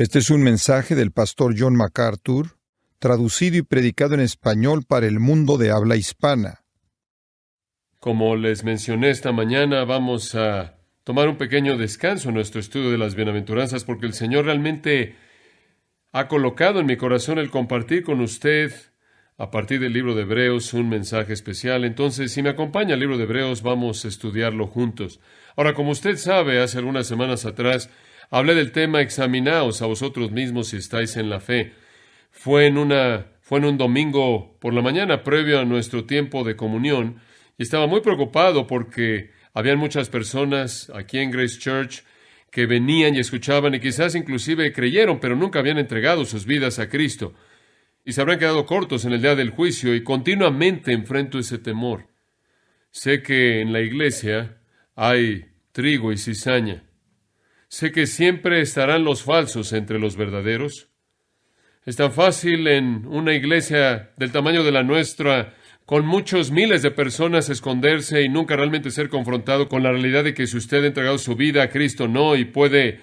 Este es un mensaje del pastor John MacArthur, traducido y predicado en español para el mundo de habla hispana. Como les mencioné esta mañana, vamos a tomar un pequeño descanso en nuestro estudio de las bienaventuranzas, porque el Señor realmente ha colocado en mi corazón el compartir con usted, a partir del libro de Hebreos, un mensaje especial. Entonces, si me acompaña al libro de Hebreos, vamos a estudiarlo juntos. Ahora, como usted sabe, hace algunas semanas atrás, hablé del tema examinaos a vosotros mismos si estáis en la fe. Fue en un domingo por la mañana, previo a nuestro tiempo de comunión, y estaba muy preocupado porque habían muchas personas aquí en Grace Church que venían y escuchaban y quizás inclusive creyeron, pero nunca habían entregado sus vidas a Cristo. Y se habrán quedado cortos en el día del juicio, y continuamente enfrento ese temor. Sé que en la iglesia hay trigo y cizaña. Sé que siempre estarán los falsos entre los verdaderos. Es tan fácil en una iglesia del tamaño de la nuestra, con muchos miles de personas, esconderse y nunca realmente ser confrontado con la realidad de que si usted ha entregado su vida a Cristo, no, y puede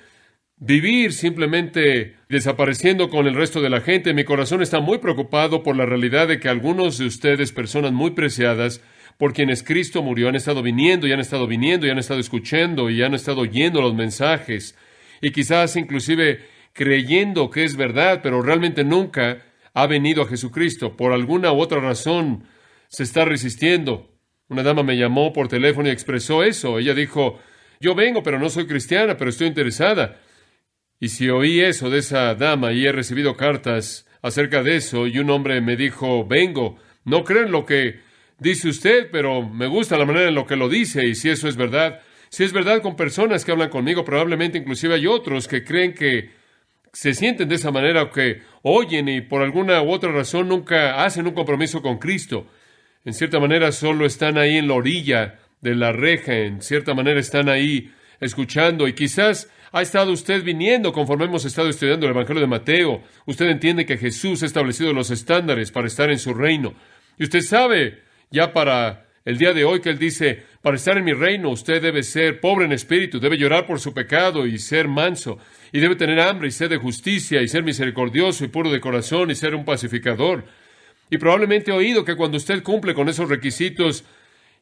vivir simplemente desapareciendo con el resto de la gente. Mi corazón está muy preocupado por la realidad de que algunos de ustedes, personas muy preciadas, por quienes Cristo murió, han estado viniendo y han estado viniendo y han estado escuchando y han estado oyendo los mensajes y quizás inclusive creyendo que es verdad, pero realmente nunca ha venido a Jesucristo. Por alguna u otra razón se está resistiendo. Una dama me llamó por teléfono y expresó eso. Ella dijo, yo vengo, pero no soy cristiana, pero estoy interesada. Y si oí eso de esa dama y he recibido cartas acerca de eso, y un hombre me dijo, vengo, no creo en lo que dice usted, pero me gusta la manera en lo que lo dice, y si eso es verdad con personas que hablan conmigo, probablemente inclusive hay otros que creen que se sienten de esa manera o que oyen y por alguna u otra razón nunca hacen un compromiso con Cristo. En cierta manera solo están ahí en la orilla de la reja, en cierta manera están ahí escuchando, y quizás ha estado usted viniendo conforme hemos estado estudiando el Evangelio de Mateo. Usted entiende que Jesús ha establecido los estándares para estar en su reino. Y usted sabe ya para el día de hoy que Él dice, para estar en mi reino usted debe ser pobre en espíritu, debe llorar por su pecado y ser manso, y debe tener hambre y sed de justicia, y ser misericordioso y puro de corazón, y ser un pacificador. Y probablemente ha oído que cuando usted cumple con esos requisitos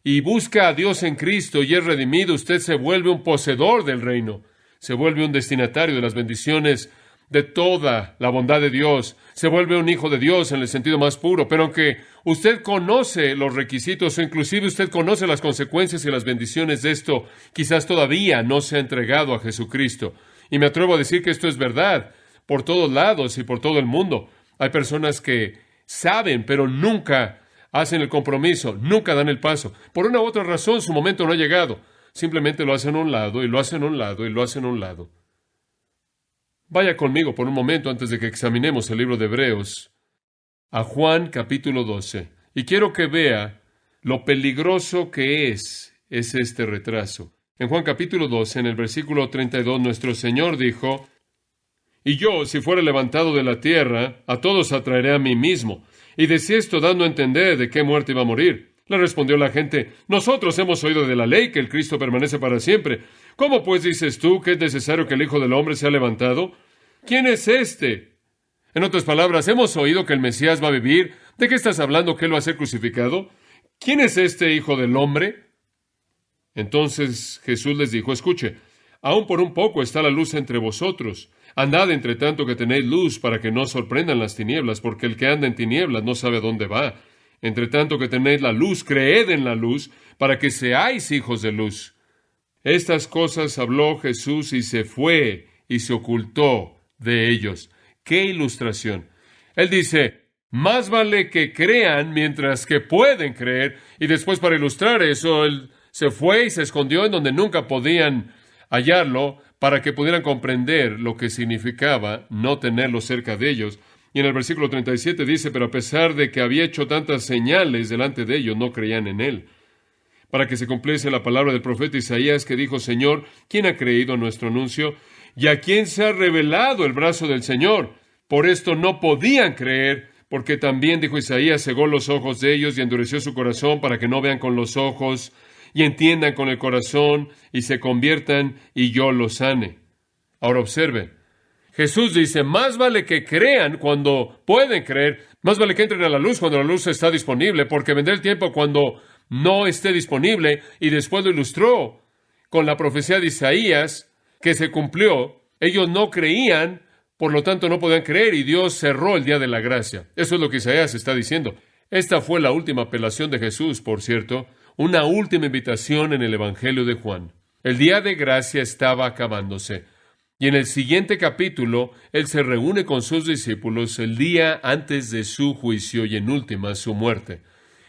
y busca a Dios en Cristo y es redimido, usted se vuelve un poseedor del reino. Se vuelve un destinatario de las bendiciones de toda la bondad de Dios. Se vuelve un hijo de Dios en el sentido más puro. Pero aunque usted conoce los requisitos o inclusive usted conoce las consecuencias y las bendiciones de esto, quizás todavía no se ha entregado a Jesucristo. Y me atrevo a decir que esto es verdad por todos lados y por todo el mundo. Hay personas que saben, pero nunca hacen el compromiso, nunca dan el paso. Por una u otra razón, su momento no ha llegado. Simplemente lo hacen a un lado, y lo hacen a un lado, y lo hacen a un lado. Vaya conmigo por un momento antes de que examinemos el libro de Hebreos a Juan capítulo 12. Y quiero que vea lo peligroso que es este retraso. En Juan capítulo 12, en el versículo 32, nuestro Señor dijo, y yo, si fuera levantado de la tierra, a todos atraeré a mí mismo. Y decía esto dando a entender de qué muerte iba a morir. Le respondió la gente, nosotros hemos oído de la ley que el Cristo permanece para siempre. ¿Cómo pues dices tú que es necesario que el Hijo del Hombre sea levantado? ¿Quién es este? En otras palabras, hemos oído que el Mesías va a vivir. ¿De qué estás hablando que Él va a ser crucificado? ¿Quién es este Hijo del Hombre? Entonces Jesús les dijo, escuche, aún por un poco está la luz entre vosotros. Andad entre tanto que tenéis luz para que no os sorprendan las tinieblas, porque el que anda en tinieblas no sabe a dónde va. Entre tanto que tenéis la luz, creed en la luz, para que seáis hijos de luz. Estas cosas habló Jesús y se fue y se ocultó de ellos. ¡Qué ilustración! Él dice, más vale que crean mientras que pueden creer. Y después, para ilustrar eso, Él se fue y se escondió en donde nunca podían hallarlo, para que pudieran comprender lo que significaba no tenerlo cerca de ellos. Y en el versículo 37 dice, pero a pesar de que había hecho tantas señales delante de ellos, no creían en Él. Para que se cumpliese la palabra del profeta Isaías, que dijo, Señor, ¿quién ha creído a nuestro anuncio? ¿Y a quién se ha revelado el brazo del Señor? Por esto no podían creer, porque también, dijo Isaías, cegó los ojos de ellos y endureció su corazón para que no vean con los ojos y entiendan con el corazón y se conviertan y yo los sane. Ahora observen. Jesús dice, más vale que crean cuando pueden creer, más vale que entren a la luz cuando la luz está disponible, porque vendrá el tiempo cuando no esté disponible, y después lo ilustró con la profecía de Isaías, que se cumplió. Ellos no creían, por lo tanto no podían creer, y Dios cerró el día de la gracia. Eso es lo que Isaías está diciendo. Esta fue la última apelación de Jesús, por cierto, una última invitación en el Evangelio de Juan. El día de gracia estaba acabándose. Y en el siguiente capítulo, Él se reúne con sus discípulos el día antes de su juicio y en última su muerte.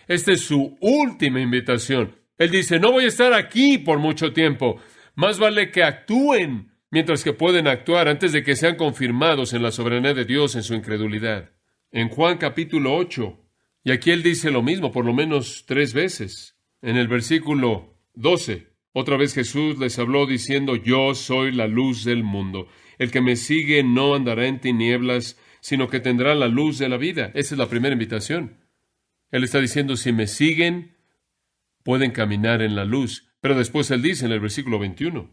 Esta es su última invitación. Él dice, no voy a estar aquí por mucho tiempo. Más vale que actúen mientras que pueden actuar antes de que sean confirmados en la soberanía de Dios en su incredulidad. En Juan capítulo 8, y aquí Él dice lo mismo por lo menos 3 veces. En el versículo 12, otra vez Jesús les habló diciendo, yo soy la luz del mundo. El que me sigue no andará en tinieblas, sino que tendrá la luz de la vida. Esa es la primera invitación. Él está diciendo, si me siguen, pueden caminar en la luz. Pero después Él dice en el versículo 21,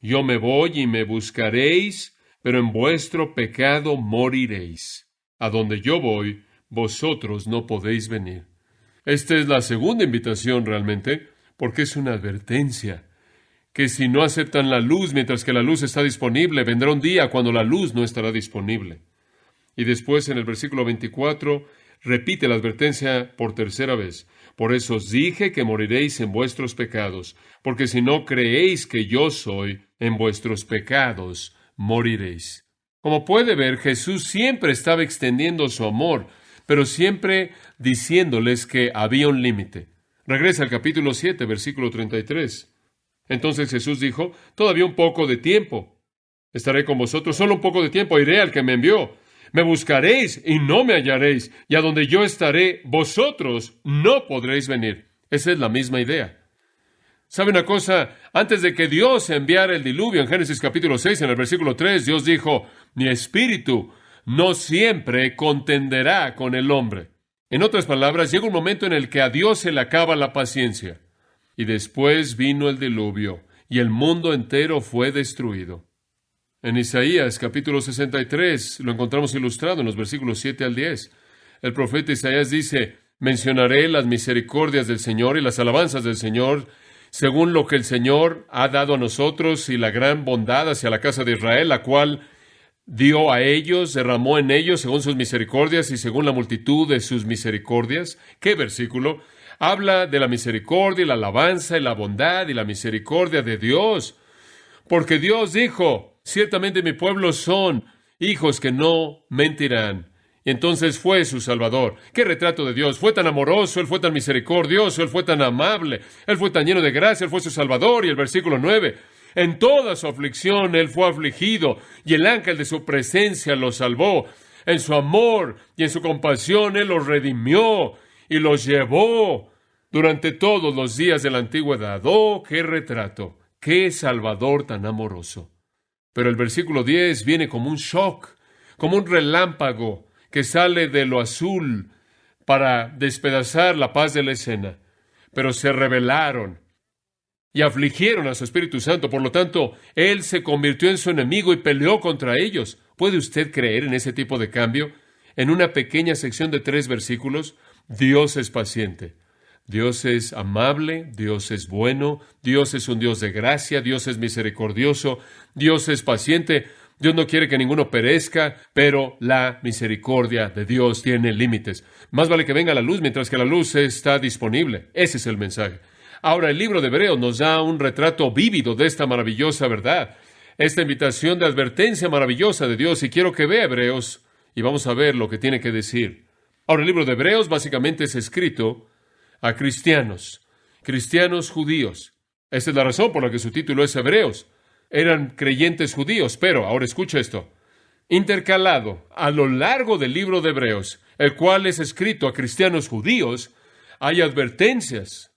yo me voy y me buscaréis, pero en vuestro pecado moriréis. A donde yo voy, vosotros no podéis venir. Esta es la segunda invitación realmente, porque es una advertencia, que si no aceptan la luz mientras que la luz está disponible, vendrá un día cuando la luz no estará disponible. Y después en el versículo 24, repite la advertencia por tercera vez. Por eso os dije que moriréis en vuestros pecados, porque si no creéis que yo soy, en vuestros pecados moriréis. Como puede ver, Jesús siempre estaba extendiendo su amor, pero siempre diciéndoles que había un límite. Regresa al capítulo 7, versículo 33. Entonces Jesús dijo, todavía un poco de tiempo. Estaré con vosotros solo un poco de tiempo, iré al que me envió. Me buscaréis y no me hallaréis, y a donde yo estaré, vosotros no podréis venir. Esa es la misma idea. ¿Sabe una cosa? Antes de que Dios enviara el diluvio, en Génesis capítulo 6, en el versículo 3, Dios dijo, mi espíritu no siempre contenderá con el hombre. En otras palabras, llega un momento en el que a Dios se le acaba la paciencia. Y después vino el diluvio, y el mundo entero fue destruido. En Isaías capítulo 63 lo encontramos ilustrado en los versículos 7 al 10. El profeta Isaías dice, mencionaré las misericordias del Señor y las alabanzas del Señor, según lo que el Señor ha dado a nosotros y la gran bondad hacia la casa de Israel, la cual dio a ellos, derramó en ellos según sus misericordias y según la multitud de sus misericordias. ¿Qué versículo? Habla de la misericordia y la alabanza y la bondad y la misericordia de Dios. Porque Dios dijo, ciertamente mi pueblo son hijos que no mentirán. Y entonces fue su Salvador. ¡Qué retrato de Dios! Fue tan amoroso, Él fue tan misericordioso, Él fue tan amable, Él fue tan lleno de gracia, Él fue su Salvador. Y el versículo 9, en toda su aflicción Él fue afligido, y el ángel de su presencia lo salvó. En su amor y en su compasión Él los redimió y los llevó durante todos los días de la antigüedad. ¡Oh, qué retrato! ¡Qué Salvador tan amoroso! Pero el versículo 10 viene como un shock, como un relámpago que sale de lo azul para despedazar la paz de la escena. Pero se rebelaron y afligieron a su Espíritu Santo. Por lo tanto, Él se convirtió en su enemigo y peleó contra ellos. ¿Puede usted creer en ese tipo de cambio? En una pequeña sección de 3 versículos, Dios es paciente. Dios es amable, Dios es bueno, Dios es un Dios de gracia, Dios es misericordioso, Dios es paciente. Dios no quiere que ninguno perezca, pero la misericordia de Dios tiene límites. Más vale que venga la luz mientras que la luz está disponible. Ese es el mensaje. Ahora, el libro de Hebreos nos da un retrato vívido de esta maravillosa verdad, esta invitación de advertencia maravillosa de Dios. Y quiero que vea Hebreos, y vamos a ver lo que tiene que decir. Ahora, el libro de Hebreos básicamente es escrito a cristianos judíos. Esa es la razón por la que su título es Hebreos. Eran creyentes judíos, pero, ahora escucha esto, intercalado a lo largo del libro de Hebreos, el cual es escrito a cristianos judíos, hay advertencias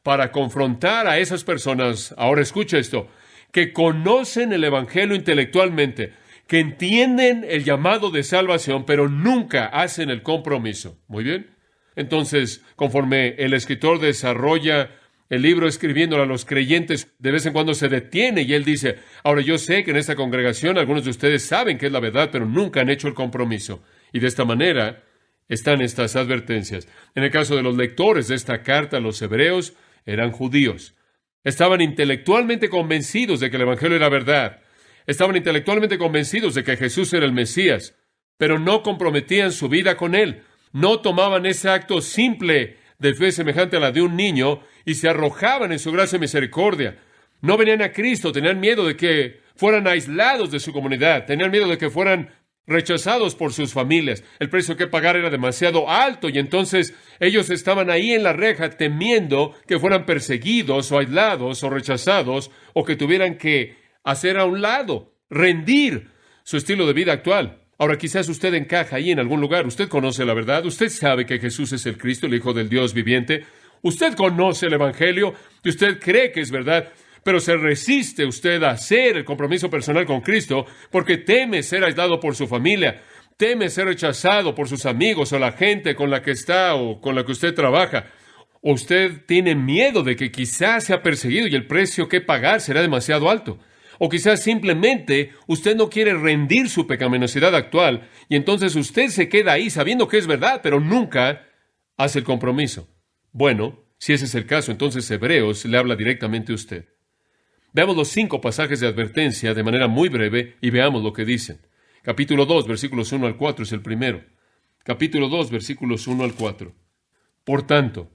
para confrontar a esas personas, ahora escucha esto, que conocen el Evangelio intelectualmente, que entienden el llamado de salvación, pero nunca hacen el compromiso. Muy bien. Entonces, conforme el escritor desarrolla el libro escribiéndolo a los creyentes, de vez en cuando se detiene y él dice, ahora yo sé que en esta congregación algunos de ustedes saben que es la verdad, pero nunca han hecho el compromiso. Y de esta manera están estas advertencias. En el caso de los lectores de esta carta a los hebreos, eran judíos. Estaban intelectualmente convencidos de que el Evangelio era verdad. Estaban intelectualmente convencidos de que Jesús era el Mesías, pero no comprometían su vida con Él. No tomaban ese acto simple de fe semejante a la de un niño y se arrojaban en su gracia y misericordia. No venían a Cristo, tenían miedo de que fueran aislados de su comunidad, tenían miedo de que fueran rechazados por sus familias. El precio que pagar era demasiado alto y entonces ellos estaban ahí en la reja temiendo que fueran perseguidos o aislados o rechazados o que tuvieran que hacer a un lado, rendir su estilo de vida actual. Ahora, quizás usted encaja ahí en algún lugar. Usted conoce la verdad. Usted sabe que Jesús es el Cristo, el Hijo del Dios viviente. Usted conoce el Evangelio y usted cree que es verdad, pero se resiste usted a hacer el compromiso personal con Cristo porque teme ser aislado por su familia, teme ser rechazado por sus amigos o la gente con la que está o con la que usted trabaja. O usted tiene miedo de que quizás sea perseguido y el precio que pagar será demasiado alto. O quizás simplemente usted no quiere rendir su pecaminosidad actual y entonces usted se queda ahí sabiendo que es verdad, pero nunca hace el compromiso. Bueno, si ese es el caso, entonces Hebreos le habla directamente a usted. Veamos los 5 pasajes de advertencia de manera muy breve y veamos lo que dicen. Capítulo 2, versículos 1 al 4 es el primero. Capítulo 2, versículos 1 al 4. Por tanto,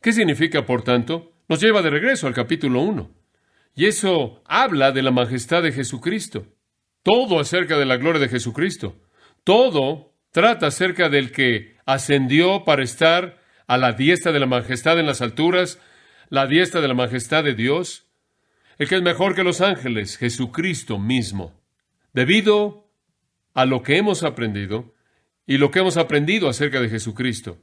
¿qué significa por tanto? Nos lleva de regreso al capítulo 1. Y eso habla de la majestad de Jesucristo. Todo acerca de la gloria de Jesucristo. Todo trata acerca del que ascendió para estar a la diestra de la majestad en las alturas, la diestra de la majestad de Dios, el que es mejor que los ángeles, Jesucristo mismo. Debido a lo que hemos aprendido y lo que hemos aprendido acerca de Jesucristo,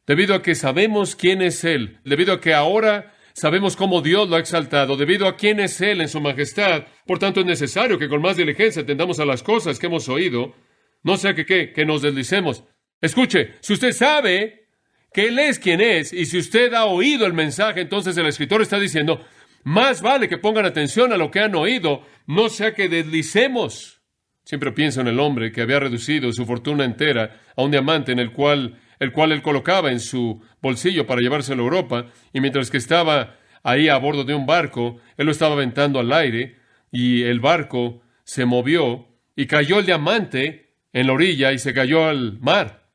debido a que sabemos quién es Él, debido a que ahora sabemos cómo Dios lo ha exaltado, debido a quién es Él en su majestad, por tanto es necesario que con más diligencia atendamos a las cosas que hemos oído, no sea que nos deslicemos. Escuche, si usted sabe que Él es quien es, y si usted ha oído el mensaje, entonces el escritor está diciendo, más vale que pongan atención a lo que han oído, no sea que deslicemos. Siempre pienso en el hombre que había reducido su fortuna entera a un diamante en el cual él colocaba en su bolsillo para llevárselo a Europa, y mientras que estaba ahí a bordo de un barco, él lo estaba aventando al aire, y el barco se movió, y cayó el diamante en la orilla, y se cayó al mar.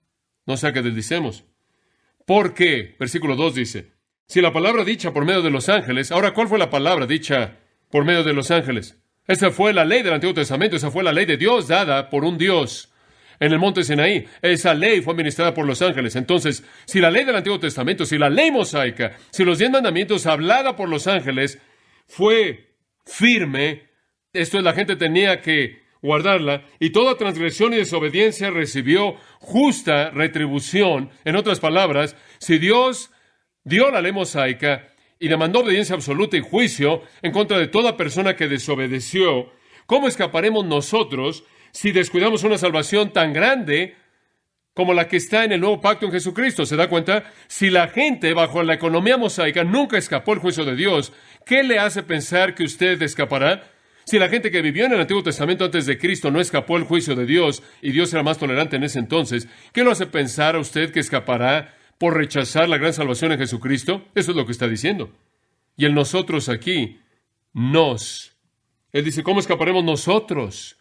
No sea que deslicemos. ¿Por qué? Versículo 2 dice, si la palabra dicha por medio de los ángeles, ahora, ¿cuál fue la palabra dicha por medio de los ángeles? Esa fue la ley del Antiguo Testamento, esa fue la ley de Dios dada por un Dios en el monte Sinaí. Esa ley fue administrada por los ángeles. Entonces, si la ley del Antiguo Testamento, si la ley mosaica, si los 10 mandamientos hablada por los ángeles fue firme, esto es, la gente tenía que guardarla, y toda transgresión y desobediencia recibió justa retribución. En otras palabras, si Dios dio la ley mosaica y demandó obediencia absoluta y juicio en contra de toda persona que desobedeció, ¿cómo escaparemos nosotros si descuidamos una salvación tan grande como la que está en el nuevo pacto en Jesucristo? ¿Se da cuenta? Si la gente bajo la economía mosaica nunca escapó el juicio de Dios, ¿qué le hace pensar que usted escapará? Si la gente que vivió en el Antiguo Testamento antes de Cristo no escapó el juicio de Dios y Dios era más tolerante en ese entonces, ¿qué lo hace pensar a usted que escapará por rechazar la gran salvación en Jesucristo? Eso es lo que está diciendo. Y el nosotros aquí, Él dice, ¿cómo escaparemos nosotros?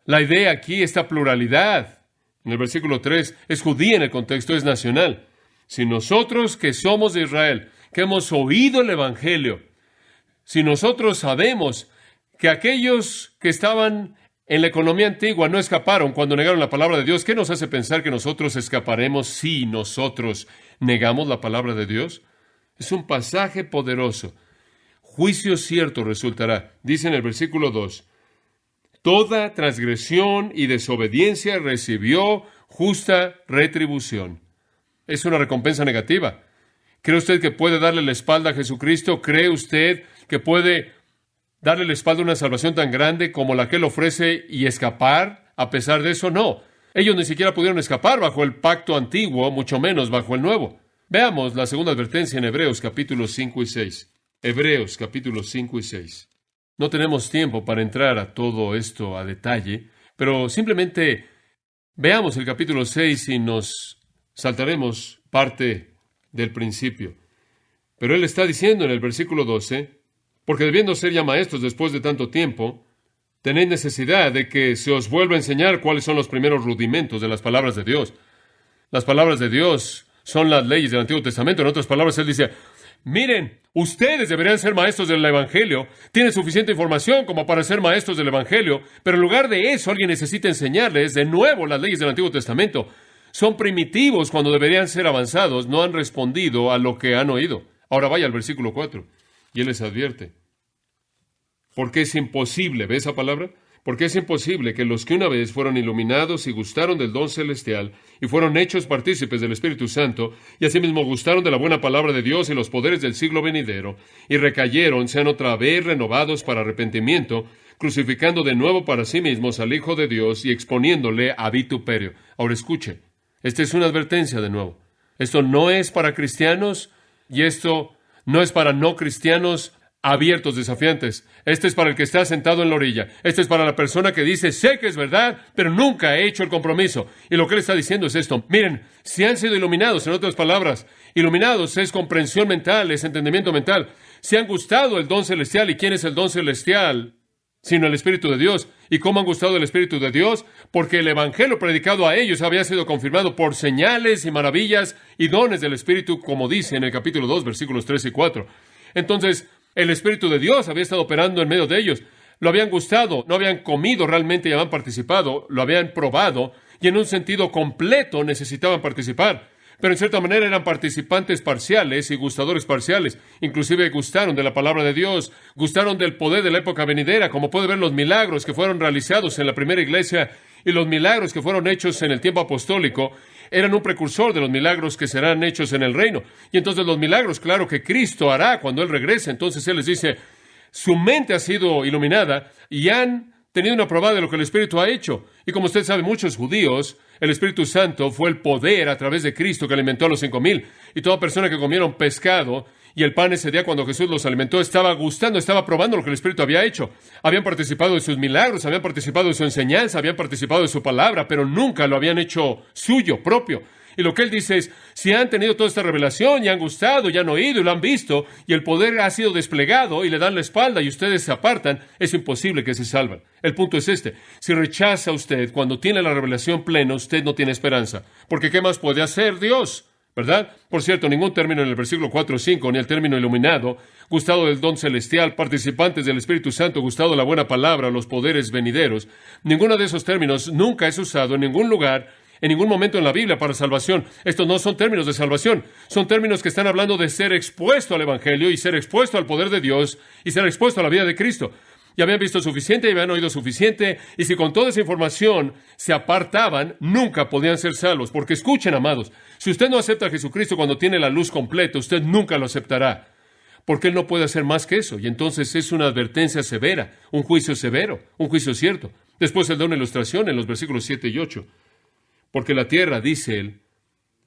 La idea aquí, esta pluralidad, en el versículo 3, es judía en el contexto, es nacional. Si nosotros que somos de Israel, que hemos oído el Evangelio, si nosotros sabemos que aquellos que estaban en la economía antigua no escaparon cuando negaron la palabra de Dios, ¿qué nos hace pensar que nosotros escaparemos si nosotros negamos la palabra de Dios? Es un pasaje poderoso. Juicio cierto resultará. Dice en el versículo 2, toda transgresión y desobediencia recibió justa retribución. Es una recompensa negativa. ¿Cree usted que puede darle la espalda a Jesucristo? ¿Cree usted que puede darle la espalda a una salvación tan grande como la que Él ofrece y escapar a pesar de eso? No. Ellos ni siquiera pudieron escapar bajo el pacto antiguo, mucho menos bajo el nuevo. Veamos la segunda advertencia en Hebreos capítulos 5 y 6. Hebreos capítulos 5 y 6. No tenemos tiempo para entrar a todo esto a detalle, pero simplemente veamos el capítulo 6 y nos saltaremos parte del principio. Pero él está diciendo en el versículo 12, porque debiendo ser ya maestros después de tanto tiempo, tenéis necesidad de que se os vuelva a enseñar cuáles son los primeros rudimentos de las palabras de Dios. Las palabras de Dios son las leyes del Antiguo Testamento. En otras palabras, él dice, miren, ustedes deberían ser maestros del Evangelio. Tienen suficiente información como para ser maestros del Evangelio, pero en lugar de eso, alguien necesita enseñarles de nuevo las leyes del Antiguo Testamento. Son primitivos cuando deberían ser avanzados. No han respondido a lo que han oído. Ahora vaya al versículo 4, y él les advierte. Porque es imposible, ¿ve esa palabra? Porque es imposible que los que una vez fueron iluminados y gustaron del don celestial y fueron hechos partícipes del Espíritu Santo y asimismo gustaron de la buena palabra de Dios y los poderes del siglo venidero y recayeron, sean otra vez renovados para arrepentimiento, crucificando de nuevo para sí mismos al Hijo de Dios y exponiéndole a vituperio. Ahora escuche, esta es una advertencia de nuevo. Esto no es para cristianos y esto no es para no cristianos abiertos, desafiantes. Este es para el que está sentado en la orilla. Este es para la persona que dice, sé que es verdad, pero nunca he hecho el compromiso. Y lo que él está diciendo es esto. Miren, si han sido iluminados, en otras palabras, iluminados es comprensión mental, es entendimiento mental. Si han gustado el don celestial, ¿y quién es el don celestial? Sino el Espíritu de Dios. ¿Y cómo han gustado el Espíritu de Dios? Porque el Evangelio predicado a ellos había sido confirmado por señales y maravillas y dones del Espíritu, como dice en el capítulo 2, versículos 3 y 4. Entonces, el Espíritu de Dios había estado operando en medio de ellos. Lo habían gustado, no habían comido realmente y habían participado, lo habían probado y en un sentido completo necesitaban participar. Pero en cierta manera eran participantes parciales y gustadores parciales. Inclusive gustaron de la palabra de Dios, gustaron del poder de la época venidera, como puede ver los milagros que fueron realizados en la primera iglesia y los milagros que fueron hechos en el tiempo apostólico. Eran un precursor de los milagros que serán hechos en el reino. Y entonces los milagros, claro, que Cristo hará cuando Él regrese. Entonces Él les dice, su mente ha sido iluminada y han tenido una prueba de lo que el Espíritu ha hecho. Y como usted sabe, muchos judíos, el Espíritu Santo fue el poder a través de Cristo que alimentó a los 5,000. Y toda persona que comieron pescado y el pan ese día cuando Jesús los alimentó estaba gustando, estaba probando lo que el Espíritu había hecho. Habían participado de sus milagros, habían participado de su enseñanza, habían participado de su palabra, pero nunca lo habían hecho suyo, propio. Y lo que él dice es, si han tenido toda esta revelación y han gustado y han oído y lo han visto y el poder ha sido desplegado y le dan la espalda y ustedes se apartan, es imposible que se salven. El punto es este, si rechaza usted cuando tiene la revelación plena, usted no tiene esperanza. Porque ¿qué más puede hacer Dios? ¿Verdad? Por cierto, ningún término en el versículo 4 o 5, ni el término iluminado, gustado del don celestial, participantes del Espíritu Santo, gustado de la buena palabra, los poderes venideros, ninguno de esos términos nunca es usado en ningún lugar, en ningún momento en la Biblia para salvación. Estos no son términos de salvación, son términos que están hablando de ser expuesto al Evangelio y ser expuesto al poder de Dios y ser expuesto a la vida de Cristo. Y habían visto suficiente y habían oído suficiente, y si con toda esa información se apartaban, nunca podían ser salvos. Porque escuchen, amados, si usted no acepta a Jesucristo cuando tiene la luz completa, usted nunca lo aceptará. Porque Él no puede hacer más que eso. Y entonces es una advertencia severa, un juicio severo, un juicio cierto. Después Él da una ilustración en los versículos 7 y 8. Porque la tierra, dice Él,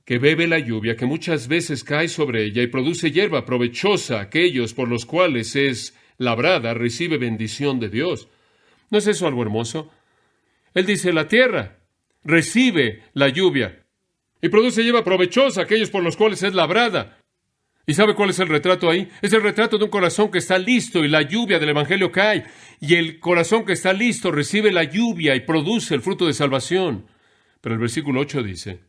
que bebe la lluvia, que muchas veces cae sobre ella y produce hierba provechosa a aquellos por los cuales es labrada, recibe bendición de Dios. ¿No es eso algo hermoso? Él dice, la tierra recibe la lluvia y produce hierba provechosa a aquellos por los cuales es labrada. ¿Y sabe cuál es el retrato ahí? Es el retrato de un corazón que está listo y la lluvia del Evangelio cae. Y el corazón que está listo recibe la lluvia y produce el fruto de salvación. Pero el versículo 8 dice,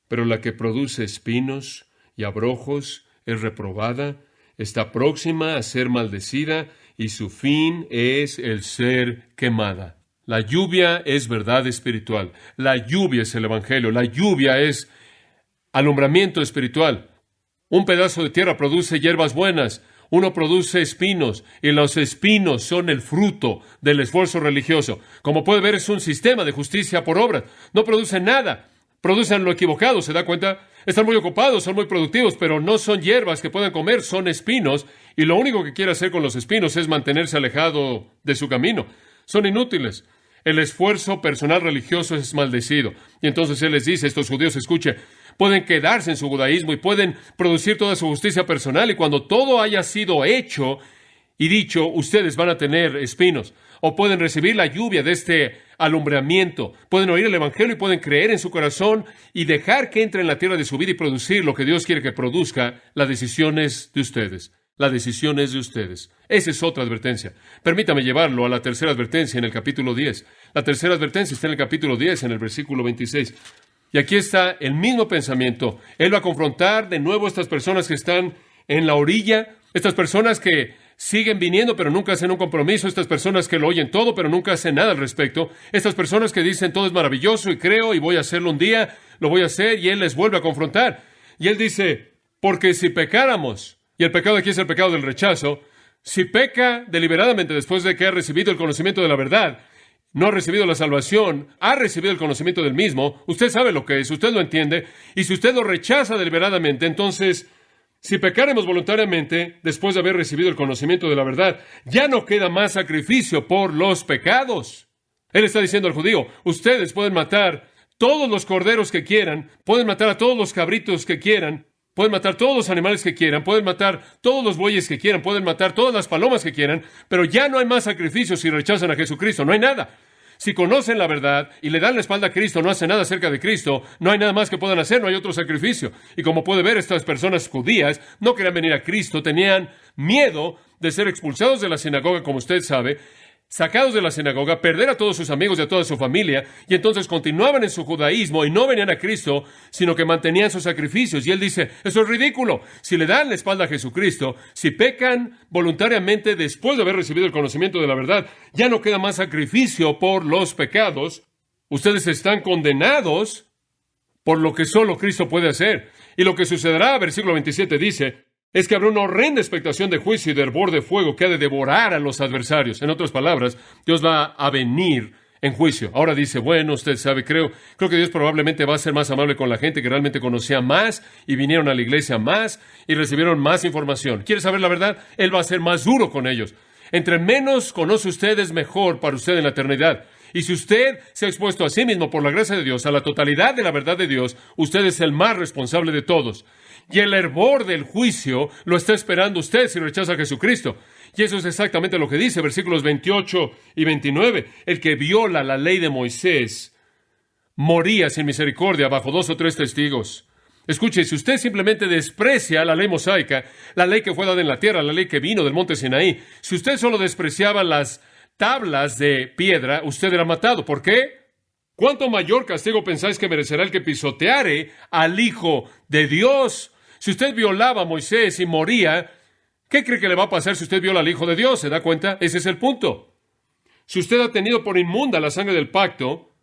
pero la que produce espinos y abrojos es reprobada, está próxima a ser maldecida y su fin es el ser quemada. La lluvia es verdad espiritual. La lluvia es el Evangelio. La lluvia es alumbramiento espiritual. Un pedazo de tierra produce hierbas buenas. Uno produce espinos y los espinos son el fruto del esfuerzo religioso. Como puede ver, es un sistema de justicia por obras. No producen nada. Producen lo equivocado, ¿se da cuenta? Están muy ocupados, son muy productivos, pero no son hierbas que puedan comer, son espinos, y lo único que quiere hacer con los espinos es mantenerse alejado de su camino. Son inútiles. El esfuerzo personal religioso es maldecido. Y entonces Él les dice a estos judíos, escuche, pueden quedarse en su judaísmo y pueden producir toda su justicia personal, y cuando todo haya sido hecho y dicho, ustedes van a tener espinos. O pueden recibir la lluvia de este alumbramiento, pueden oír el Evangelio y pueden creer en su corazón y dejar que entre en la tierra de su vida y producir lo que Dios quiere que produzca. La decisión es de ustedes. La decisión es de ustedes. Esa es otra advertencia. Permítame llevarlo a la tercera advertencia en el capítulo 10. La tercera advertencia está en el capítulo 10, en el versículo 26. Y aquí está el mismo pensamiento. Él va a confrontar de nuevo a estas personas que están en la orilla, estas personas que siguen viniendo pero nunca hacen un compromiso, estas personas que lo oyen todo pero nunca hacen nada al respecto, estas personas que dicen todo es maravilloso y creo y voy a hacerlo un día, lo voy a hacer, y Él les vuelve a confrontar. Y Él dice, porque si pecáramos, y el pecado aquí es el pecado del rechazo, si peca deliberadamente después de que ha recibido el conocimiento de la verdad, no ha recibido la salvación, ha recibido el conocimiento del mismo, usted sabe lo que es, usted lo entiende, y si usted lo rechaza deliberadamente, entonces, si pecáremos voluntariamente después de haber recibido el conocimiento de la verdad, ya no queda más sacrificio por los pecados. Él está diciendo al judío, ustedes pueden matar todos los corderos que quieran, pueden matar a todos los cabritos que quieran, pueden matar todos los animales que quieran, pueden matar todos los bueyes que quieran, pueden matar todas las palomas que quieran, pero ya no hay más sacrificios si rechazan a Jesucristo, no hay nada. Si conocen la verdad y le dan la espalda a Cristo, no hacen nada acerca de Cristo, no hay nada más que puedan hacer, no hay otro sacrificio. Y como puede ver, estas personas judías no querían venir a Cristo, tenían miedo de ser expulsados de la sinagoga, como usted sabe, sacados de la sinagoga, perder a todos sus amigos y a toda su familia, y entonces continuaban en su judaísmo y no venían a Cristo, sino que mantenían sus sacrificios. Y Él dice, eso es ridículo. Si le dan la espalda a Jesucristo, si pecan voluntariamente después de haber recibido el conocimiento de la verdad, ya no queda más sacrificio por los pecados. Ustedes están condenados por lo que solo Cristo puede hacer. Y lo que sucederá, versículo 27 dice, es que habrá una horrenda expectación de juicio y de hervor de fuego que ha de devorar a los adversarios. En otras palabras, Dios va a venir en juicio. Ahora dice, bueno, usted sabe, creo que Dios probablemente va a ser más amable con la gente que realmente conocía más y vinieron a la iglesia más y recibieron más información. ¿Quiere saber la verdad? Él va a ser más duro con ellos. Entre menos conoce usted, es mejor para usted en la eternidad. Y si usted se ha expuesto a sí mismo por la gracia de Dios, a la totalidad de la verdad de Dios, usted es el más responsable de todos. Y el hervor del juicio lo está esperando usted si rechaza a Jesucristo. Y eso es exactamente lo que dice, versículos 28 y 29. El que viola la ley de Moisés moría sin misericordia bajo 2 o 3 testigos. Escuche, si usted simplemente desprecia la ley mosaica, la ley que fue dada en la tierra, la ley que vino del monte Sinaí, si usted solo despreciaba las tablas de piedra, usted era matado. ¿Por qué? ¿Cuánto mayor castigo pensáis que merecerá el que pisoteare al Hijo de Dios? Si usted violaba a Moisés y moría, ¿qué cree que le va a pasar si usted viola al Hijo de Dios? ¿Se da cuenta? Ese es el punto. Si usted ha tenido por inmunda la sangre del pacto,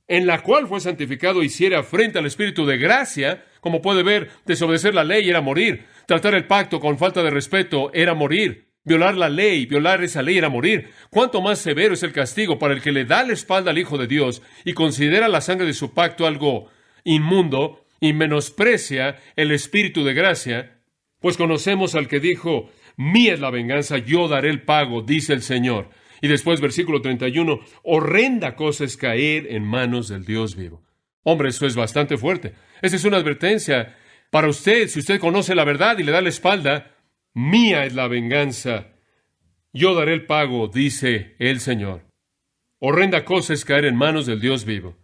en la cual fue santificado, hiciera frente al Espíritu de gracia, como puede ver, desobedecer la ley era morir, tratar el pacto con falta de respeto era morir, violar la ley, violar esa ley era morir. ¿Cuánto más severo es el castigo para el que le da la espalda al Hijo de Dios y considera la sangre de su pacto algo inmundo y menosprecia el Espíritu de gracia? Pues conocemos al que dijo, mía es la venganza, yo daré el pago, dice el Señor. Y después, versículo 31, horrenda cosa es caer en manos del Dios vivo. Hombre, eso es bastante fuerte. Esa es una advertencia para usted. Si usted conoce la verdad y le da la espalda, mía es la venganza, yo daré el pago, dice el Señor. Horrenda cosa es caer en manos del Dios vivo.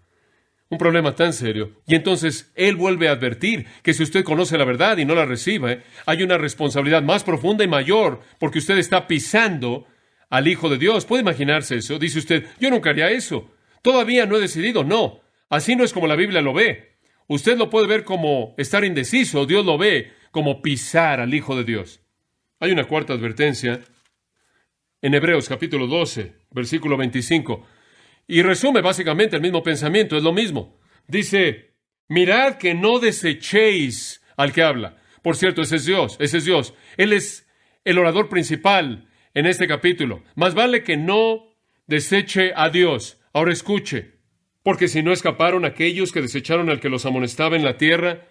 Un problema tan serio. Y entonces Él vuelve a advertir que si usted conoce la verdad y no la recibe, hay una responsabilidad más profunda y mayor, porque usted está pisando al Hijo de Dios. ¿Puede imaginarse eso? Dice usted, yo nunca haría eso. Todavía no he decidido. No, así no es como la Biblia lo ve. Usted lo puede ver como estar indeciso. Dios lo ve como pisar al Hijo de Dios. Hay una cuarta advertencia en Hebreos capítulo 12, versículo 25. Y resume básicamente el mismo pensamiento, es lo mismo. Dice, mirad que no desechéis al que habla. Por cierto, ese es Dios. Él es el orador principal en este capítulo. Más vale que no deseche a Dios. Ahora escuche, porque si no escaparon aquellos que desecharon al que los amonestaba en la tierra,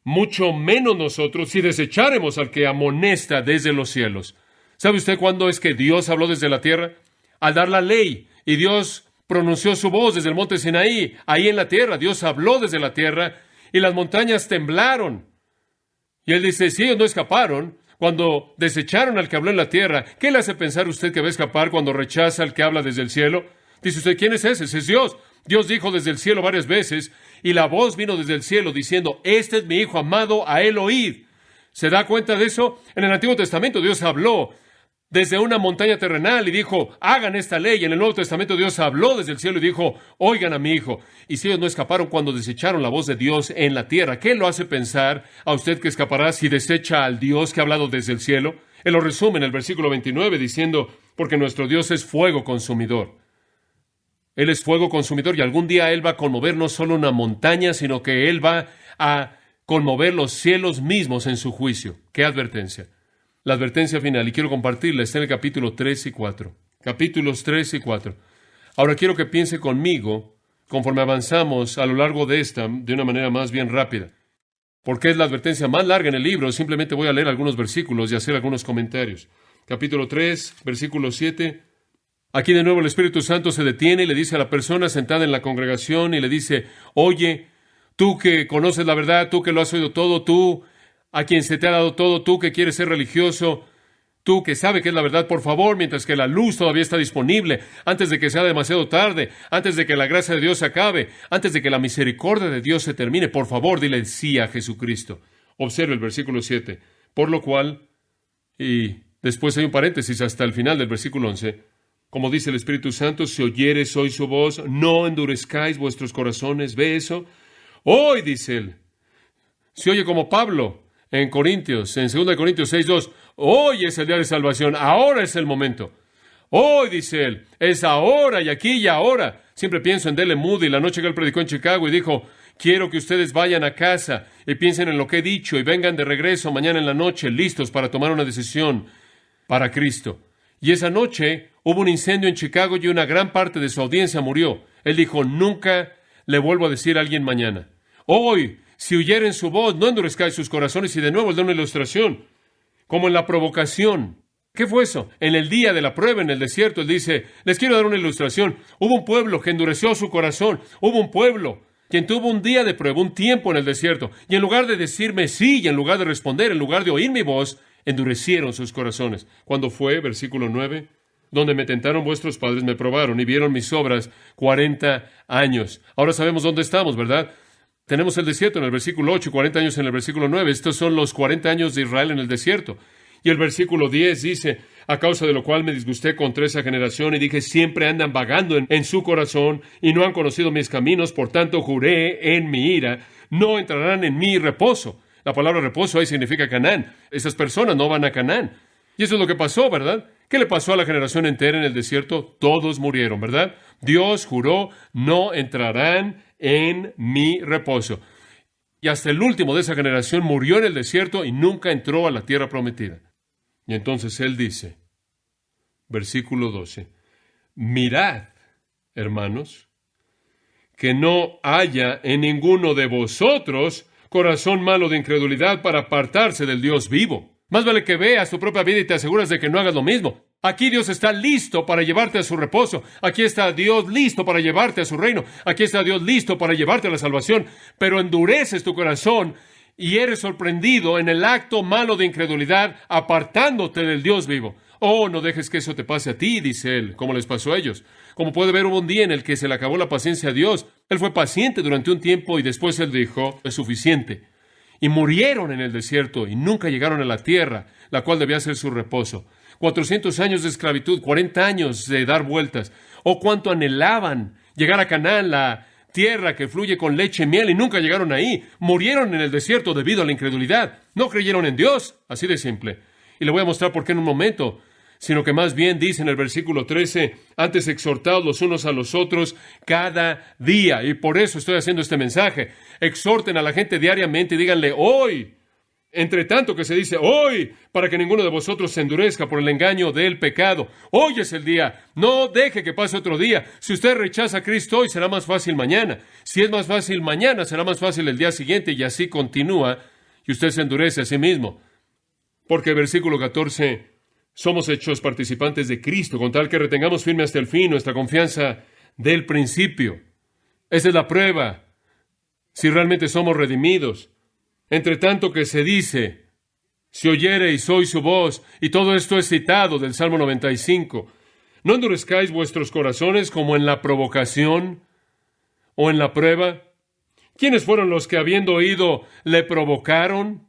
mucho menos nosotros si desecháremos al que amonesta desde los cielos. ¿Sabe usted cuándo es que Dios habló desde la tierra? Al dar la ley. Y Dios pronunció su voz desde el monte Sinaí. Ahí en la tierra, Dios habló desde la tierra. y las montañas temblaron. Y él dice, si ellos no escaparon, cuando desecharon al que habló en la tierra, ¿qué le hace pensar usted que va a escapar cuando rechaza al que habla desde el cielo? Dice usted, ¿quién es ese? Ese es Dios. Dios dijo desde el cielo varias veces, y la voz vino desde el cielo diciendo, este es mi Hijo amado, a él oíd. ¿Se da cuenta de eso? En el Antiguo Testamento Dios habló desde una montaña terrenal y dijo, hagan esta ley. En el Nuevo Testamento Dios habló desde el cielo y dijo, oigan a mi Hijo. Y si ellos no escaparon cuando desecharon la voz de Dios en la tierra, ¿qué lo hace pensar a usted que escapará si desecha al Dios que ha hablado desde el cielo? Él lo resume en el versículo 29 diciendo, porque nuestro Dios es fuego consumidor. Él es fuego consumidor y algún día Él va a conmover no solo una montaña, sino que Él va a conmover los cielos mismos en su juicio. ¡Qué advertencia! La advertencia final, y quiero compartirla, está en el capítulo 3 y 4. Capítulos 3 y 4. Ahora quiero que piense conmigo, conforme avanzamos a lo largo de esta, de una manera más bien rápida. Porque es la advertencia más larga en el libro, simplemente voy a leer algunos versículos y hacer algunos comentarios. Capítulo 3, versículo 7. Aquí de nuevo el Espíritu Santo se detiene y le dice a la persona sentada en la congregación y le dice, oye, tú que conoces la verdad, tú que lo has oído todo, tú a quien se te ha dado todo, tú que quieres ser religioso, tú que sabe que es la verdad, por favor, mientras que la luz todavía está disponible, antes de que sea demasiado tarde, antes de que la gracia de Dios se acabe, antes de que la misericordia de Dios se termine, por favor, dile sí a Jesucristo. Observe el versículo 7. Por lo cual, y después hay un paréntesis hasta el final del versículo 11, como dice el Espíritu Santo, si oyeres hoy su voz, no endurezcáis vuestros corazones. ¿Ve eso? Hoy, dice él, se oye como Pablo en Corintios, en 2 Corintios 6:2, hoy es el día de salvación, ahora es el momento. Hoy, dice él, es ahora y aquí y ahora. Siempre pienso en D.L. Moody, la noche que él predicó en Chicago y dijo, quiero que ustedes vayan a casa y piensen en lo que he dicho y vengan de regreso mañana en la noche listos para tomar una decisión para Cristo. Y esa noche hubo un incendio en Chicago y una gran parte de su audiencia murió. Él dijo, nunca le vuelvo a decir a alguien mañana. Hoy, si oyeren su voz, no endurezcáis sus corazones. Y de nuevo él da una ilustración, como en la provocación. ¿Qué fue eso? En el día de la prueba en el desierto, él dice, les quiero dar una ilustración. Hubo un pueblo que endureció su corazón. Hubo un pueblo quien tuvo un día de prueba, un tiempo en el desierto. Y en lugar de decirme sí, y en lugar de responder, en lugar de oír mi voz, endurecieron sus corazones. ¿Cuándo fue? Versículo 9. Donde me tentaron vuestros padres, me probaron y vieron mis obras 40 años. Ahora sabemos dónde estamos, ¿verdad? Tenemos el desierto en el versículo 8 y 40 años en el versículo 9. Estos son los 40 años de Israel en el desierto. Y el versículo 10 dice, a causa de lo cual me disgusté contra esa generación y dije, siempre andan vagando en su corazón y no han conocido mis caminos, por tanto juré en mi ira, no entrarán en mi reposo. La palabra reposo ahí significa Canaán. Esas personas no van a Canaán. Y eso es lo que pasó, ¿verdad? ¿Qué le pasó a la generación entera en el desierto? Todos murieron, ¿verdad? Dios juró, no entrarán en mi reposo. Y hasta el último de esa generación murió en el desierto y nunca entró a la tierra prometida. Y entonces él dice, versículo 12, mirad, hermanos, que no haya en ninguno de vosotros corazón malo de incredulidad para apartarse del Dios vivo. Más vale que veas tu propia vida y te aseguras de que no hagas lo mismo. Aquí Dios está listo para llevarte a su reposo. Aquí está Dios listo para llevarte a su reino. Aquí está Dios listo para llevarte a la salvación. Pero endureces tu corazón y eres sorprendido en el acto malo de incredulidad, apartándote del Dios vivo. Oh, no dejes que eso te pase a ti, dice él, como les pasó a ellos. Como puede ver, hubo un día en el que se le acabó la paciencia a Dios. Él fue paciente durante un tiempo y después él dijo, es suficiente. Y murieron en el desierto y nunca llegaron a la tierra, la cual debía ser su reposo. 400 años de esclavitud, 40 años de dar vueltas. Oh, cuánto anhelaban llegar a Canaán, la tierra que fluye con leche y miel, y nunca llegaron ahí. Murieron en el desierto debido a la incredulidad. No creyeron en Dios, así de simple. Y le voy a mostrar por qué en un momento. Sino que más bien dice en el versículo 13, antes exhortaos los unos a los otros cada día. Y por eso estoy haciendo este mensaje. Exhorten a la gente diariamente y díganle hoy. Entre tanto que se dice hoy, para que ninguno de vosotros se endurezca por el engaño del pecado. Hoy es el día. No deje que pase otro día. Si usted rechaza a Cristo hoy, será más fácil mañana. Si es más fácil mañana, será más fácil el día siguiente. Y así continúa. Y usted se endurece a sí mismo. Porque versículo 14... somos hechos participantes de Cristo, con tal que retengamos firme hasta el fin nuestra confianza del principio. Esa es la prueba. si realmente somos redimidos. Entre tanto que se dice, si oyereis hoy su voz, y todo esto es citado del Salmo 95, no endurezcáis vuestros corazones como en la provocación o en la prueba. ¿Quiénes fueron los que habiendo oído le provocaron?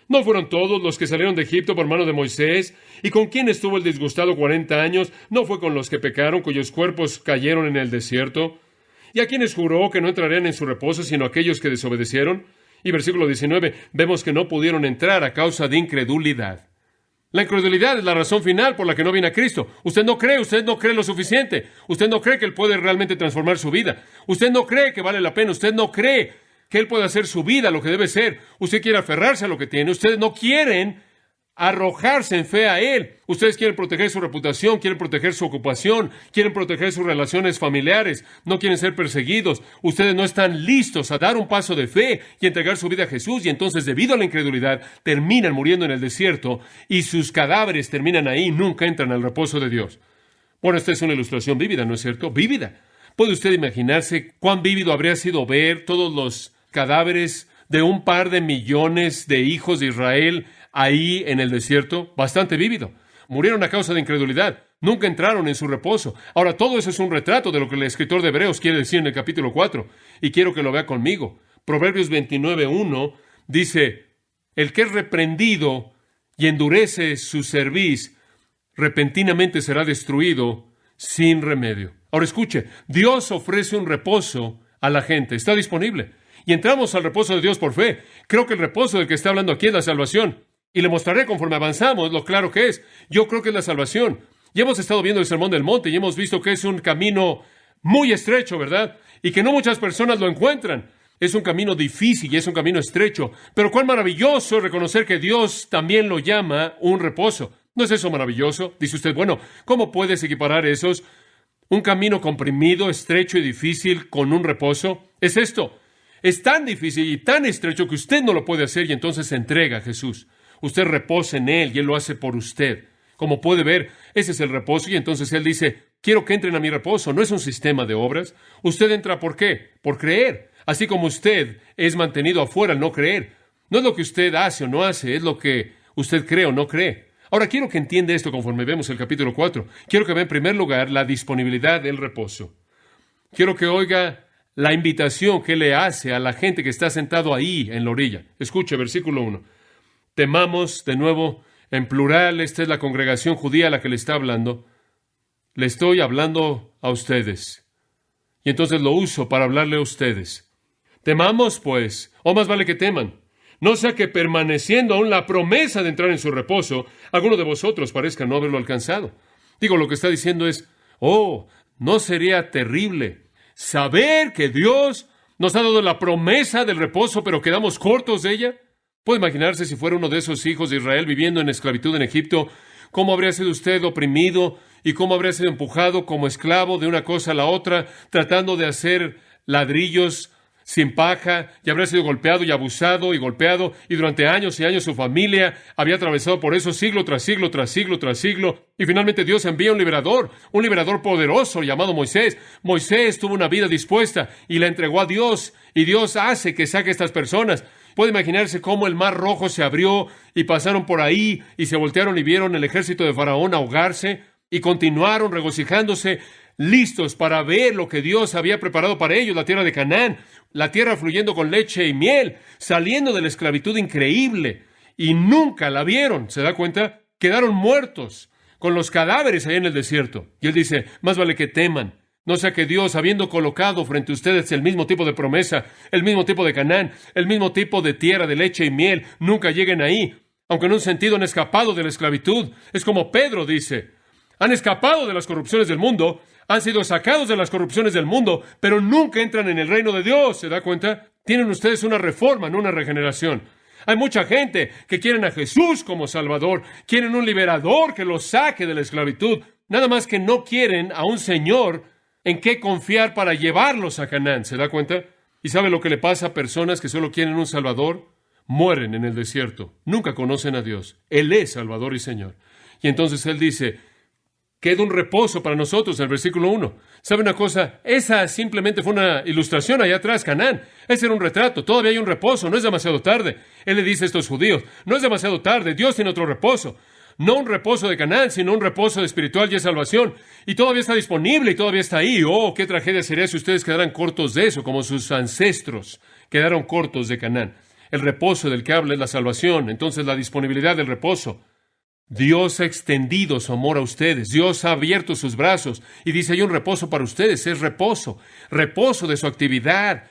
¿No fueron todos los que salieron de Egipto por mano de Moisés? ¿Y con quién estuvo el disgustado 40 años? ¿No fue con los que pecaron, cuyos cuerpos cayeron en el desierto? ¿Y a quienes juró que no entrarían en su reposo, sino aquellos que desobedecieron? Y versículo 19, vemos que no pudieron entrar a causa de incredulidad. La incredulidad es la razón final por la que no viene a Cristo. Usted no cree lo suficiente. Usted no cree que Él puede realmente transformar su vida. Usted no cree que vale la pena. Usted no cree que Él puede hacer su vida lo que debe ser. Usted quiere aferrarse a lo que tiene. Ustedes no quieren arrojarse en fe a Él. Ustedes quieren proteger su reputación, quieren proteger su ocupación, quieren proteger sus relaciones familiares, no quieren ser perseguidos. Ustedes no están listos a dar un paso de fe y entregar su vida a Jesús, y entonces, debido a la incredulidad, terminan muriendo en el desierto y sus cadáveres terminan ahí y nunca entran al reposo de Dios. Bueno, esta es una ilustración vívida, ¿no es cierto? Vívida. ¿Puede usted imaginarse cuán vívido habría sido ver todos los cadáveres de un par de millones de hijos de Israel ahí en el desierto? Bastante vívido. Murieron a causa de incredulidad. Nunca entraron en su reposo. Ahora, todo eso es un retrato de lo que el escritor de Hebreos quiere decir en el capítulo 4. Y quiero que lo vea conmigo. Proverbios 29:1 dice, el que es reprendido y endurece su cerviz, repentinamente será destruido sin remedio. Ahora escuche, Dios ofrece un reposo a la gente. Está disponible. Y entramos al reposo de Dios por fe. Creo que el reposo del que está hablando aquí es la salvación. Y le mostraré conforme avanzamos lo claro que es. Yo creo que es la salvación. Ya hemos estado viendo el Sermón del Monte y hemos visto que es un camino muy estrecho, ¿verdad? Y que no muchas personas lo encuentran. Es un camino difícil y es un camino estrecho. Pero cuán maravilloso reconocer que Dios también lo llama un reposo. ¿No es eso maravilloso? Dice usted, bueno, ¿cómo puedes equiparar esos? Un camino comprimido, estrecho y difícil con un reposo. Es esto. Es tan difícil y tan estrecho que usted no lo puede hacer y entonces se entrega a Jesús. Usted reposa en Él y Él lo hace por usted. Como puede ver, ese es el reposo y entonces Él dice, quiero que entren a mi reposo. No es un sistema de obras. Usted entra ¿por qué? Por creer. Así como usted es mantenido afuera al no creer. No es lo que usted hace o no hace, es lo que usted cree o no cree. Ahora quiero que entienda esto conforme vemos el capítulo 4. Quiero que vea en primer lugar la disponibilidad del reposo. Quiero que oiga la invitación que le hace a la gente que está sentado ahí en la orilla. Escuche, versículo 1. Temamos, de nuevo, en plural, esta es la congregación judía a la que le está hablando. Le estoy hablando a ustedes. Y entonces lo uso para hablarle a ustedes. Temamos, pues, o más vale que teman. No sea que permaneciendo aún la promesa de entrar en su reposo, alguno de vosotros parezca no haberlo alcanzado. Digo, lo que está diciendo es, ¿no sería terrible saber que Dios nos ha dado la promesa del reposo, pero quedamos cortos de ella? ¿Puede imaginarse si fuera uno de esos hijos de Israel viviendo en esclavitud en Egipto, cómo habría sido usted oprimido y cómo habría sido empujado como esclavo de una cosa a la otra, tratando de hacer ladrillos sin paja, y habría sido golpeado y abusado y golpeado, y durante años y años su familia había atravesado por eso siglo tras siglo, tras siglo, tras siglo, y finalmente Dios envía un liberador poderoso llamado Moisés. Moisés tuvo una vida dispuesta y la entregó a Dios, y Dios hace que saque a estas personas. Puede imaginarse cómo el mar rojo se abrió y pasaron por ahí y se voltearon y vieron el ejército de Faraón ahogarse y continuaron regocijándose, listos para ver lo que Dios había preparado para ellos, la tierra de Canaán, la tierra fluyendo con leche y miel, saliendo de la esclavitud increíble, y nunca la vieron. ¿Se da cuenta? Quedaron muertos con los cadáveres ahí en el desierto. Y Él dice, más vale que teman. No sea que Dios, habiendo colocado frente a ustedes el mismo tipo de promesa, el mismo tipo de Canaán, el mismo tipo de tierra de leche y miel, nunca lleguen ahí. Aunque en un sentido han escapado de la esclavitud. Es como Pedro dice, han escapado de las corrupciones del mundo, han sido sacados de las corrupciones del mundo, pero nunca entran en el reino de Dios. ¿Se da cuenta? Tienen ustedes una reforma, no una regeneración. Hay mucha gente que quieren a Jesús como Salvador, quieren un liberador que los saque de la esclavitud, nada más que no quieren a un Señor en qué confiar para llevarlos a Canaán. ¿Se da cuenta? ¿Y sabe lo que le pasa a personas que solo quieren un Salvador? Mueren en el desierto, nunca conocen a Dios. Él es Salvador y Señor. Y entonces Él dice, queda un reposo para nosotros en el versículo 1. ¿Sabe una cosa? Esa simplemente fue una ilustración allá atrás, Canaán. Ese era un retrato. Todavía hay un reposo. No es demasiado tarde. Él le dice a estos judíos, no es demasiado tarde. Dios tiene otro reposo. No un reposo de Canaán, sino un reposo espiritual y de salvación. Y todavía está disponible y todavía está ahí. Oh, qué tragedia sería si ustedes quedaran cortos de eso, como sus ancestros quedaron cortos de Canaán. El reposo del que habla es la salvación. Entonces, la disponibilidad del reposo. Dios ha extendido su amor a ustedes. Dios ha abierto sus brazos y dice, hay un reposo para ustedes. Es reposo. Reposo de su actividad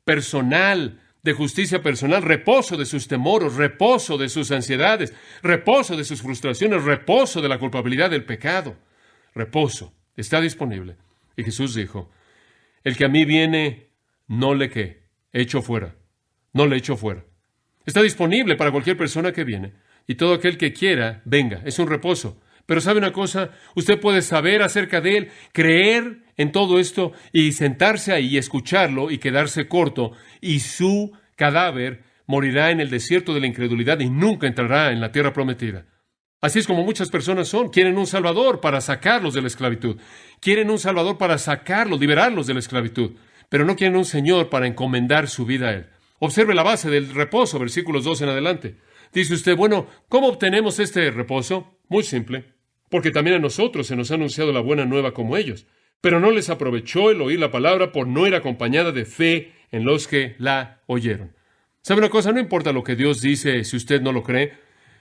personal, de justicia personal. Reposo de sus temores. Reposo de sus ansiedades. Reposo de sus frustraciones. Reposo de la culpabilidad del pecado. Reposo. Está disponible. Y Jesús dijo, el que a mí viene, no le echo fuera. No le echo fuera. Está disponible para cualquier persona que viene. Y todo aquel que quiera, venga. Es un reposo. Pero ¿sabe una cosa? Usted puede saber acerca de Él, creer en todo esto y sentarse ahí y escucharlo y quedarse corto. Y su cadáver morirá en el desierto de la incredulidad y nunca entrará en la tierra prometida. Así es como muchas personas son. Quieren un Salvador para sacarlos de la esclavitud. Quieren un Salvador para sacarlos, liberarlos de la esclavitud. Pero no quieren un Señor para encomendar su vida a Él. Observe la base del reposo, versículos 2 en adelante. Dice usted, bueno, ¿cómo obtenemos este reposo? Muy simple, porque también a nosotros se nos ha anunciado la buena nueva como ellos, pero no les aprovechó el oír la palabra por no ir acompañada de fe en los que la oyeron. ¿Sabe una cosa? No importa lo que Dios dice si usted no lo cree.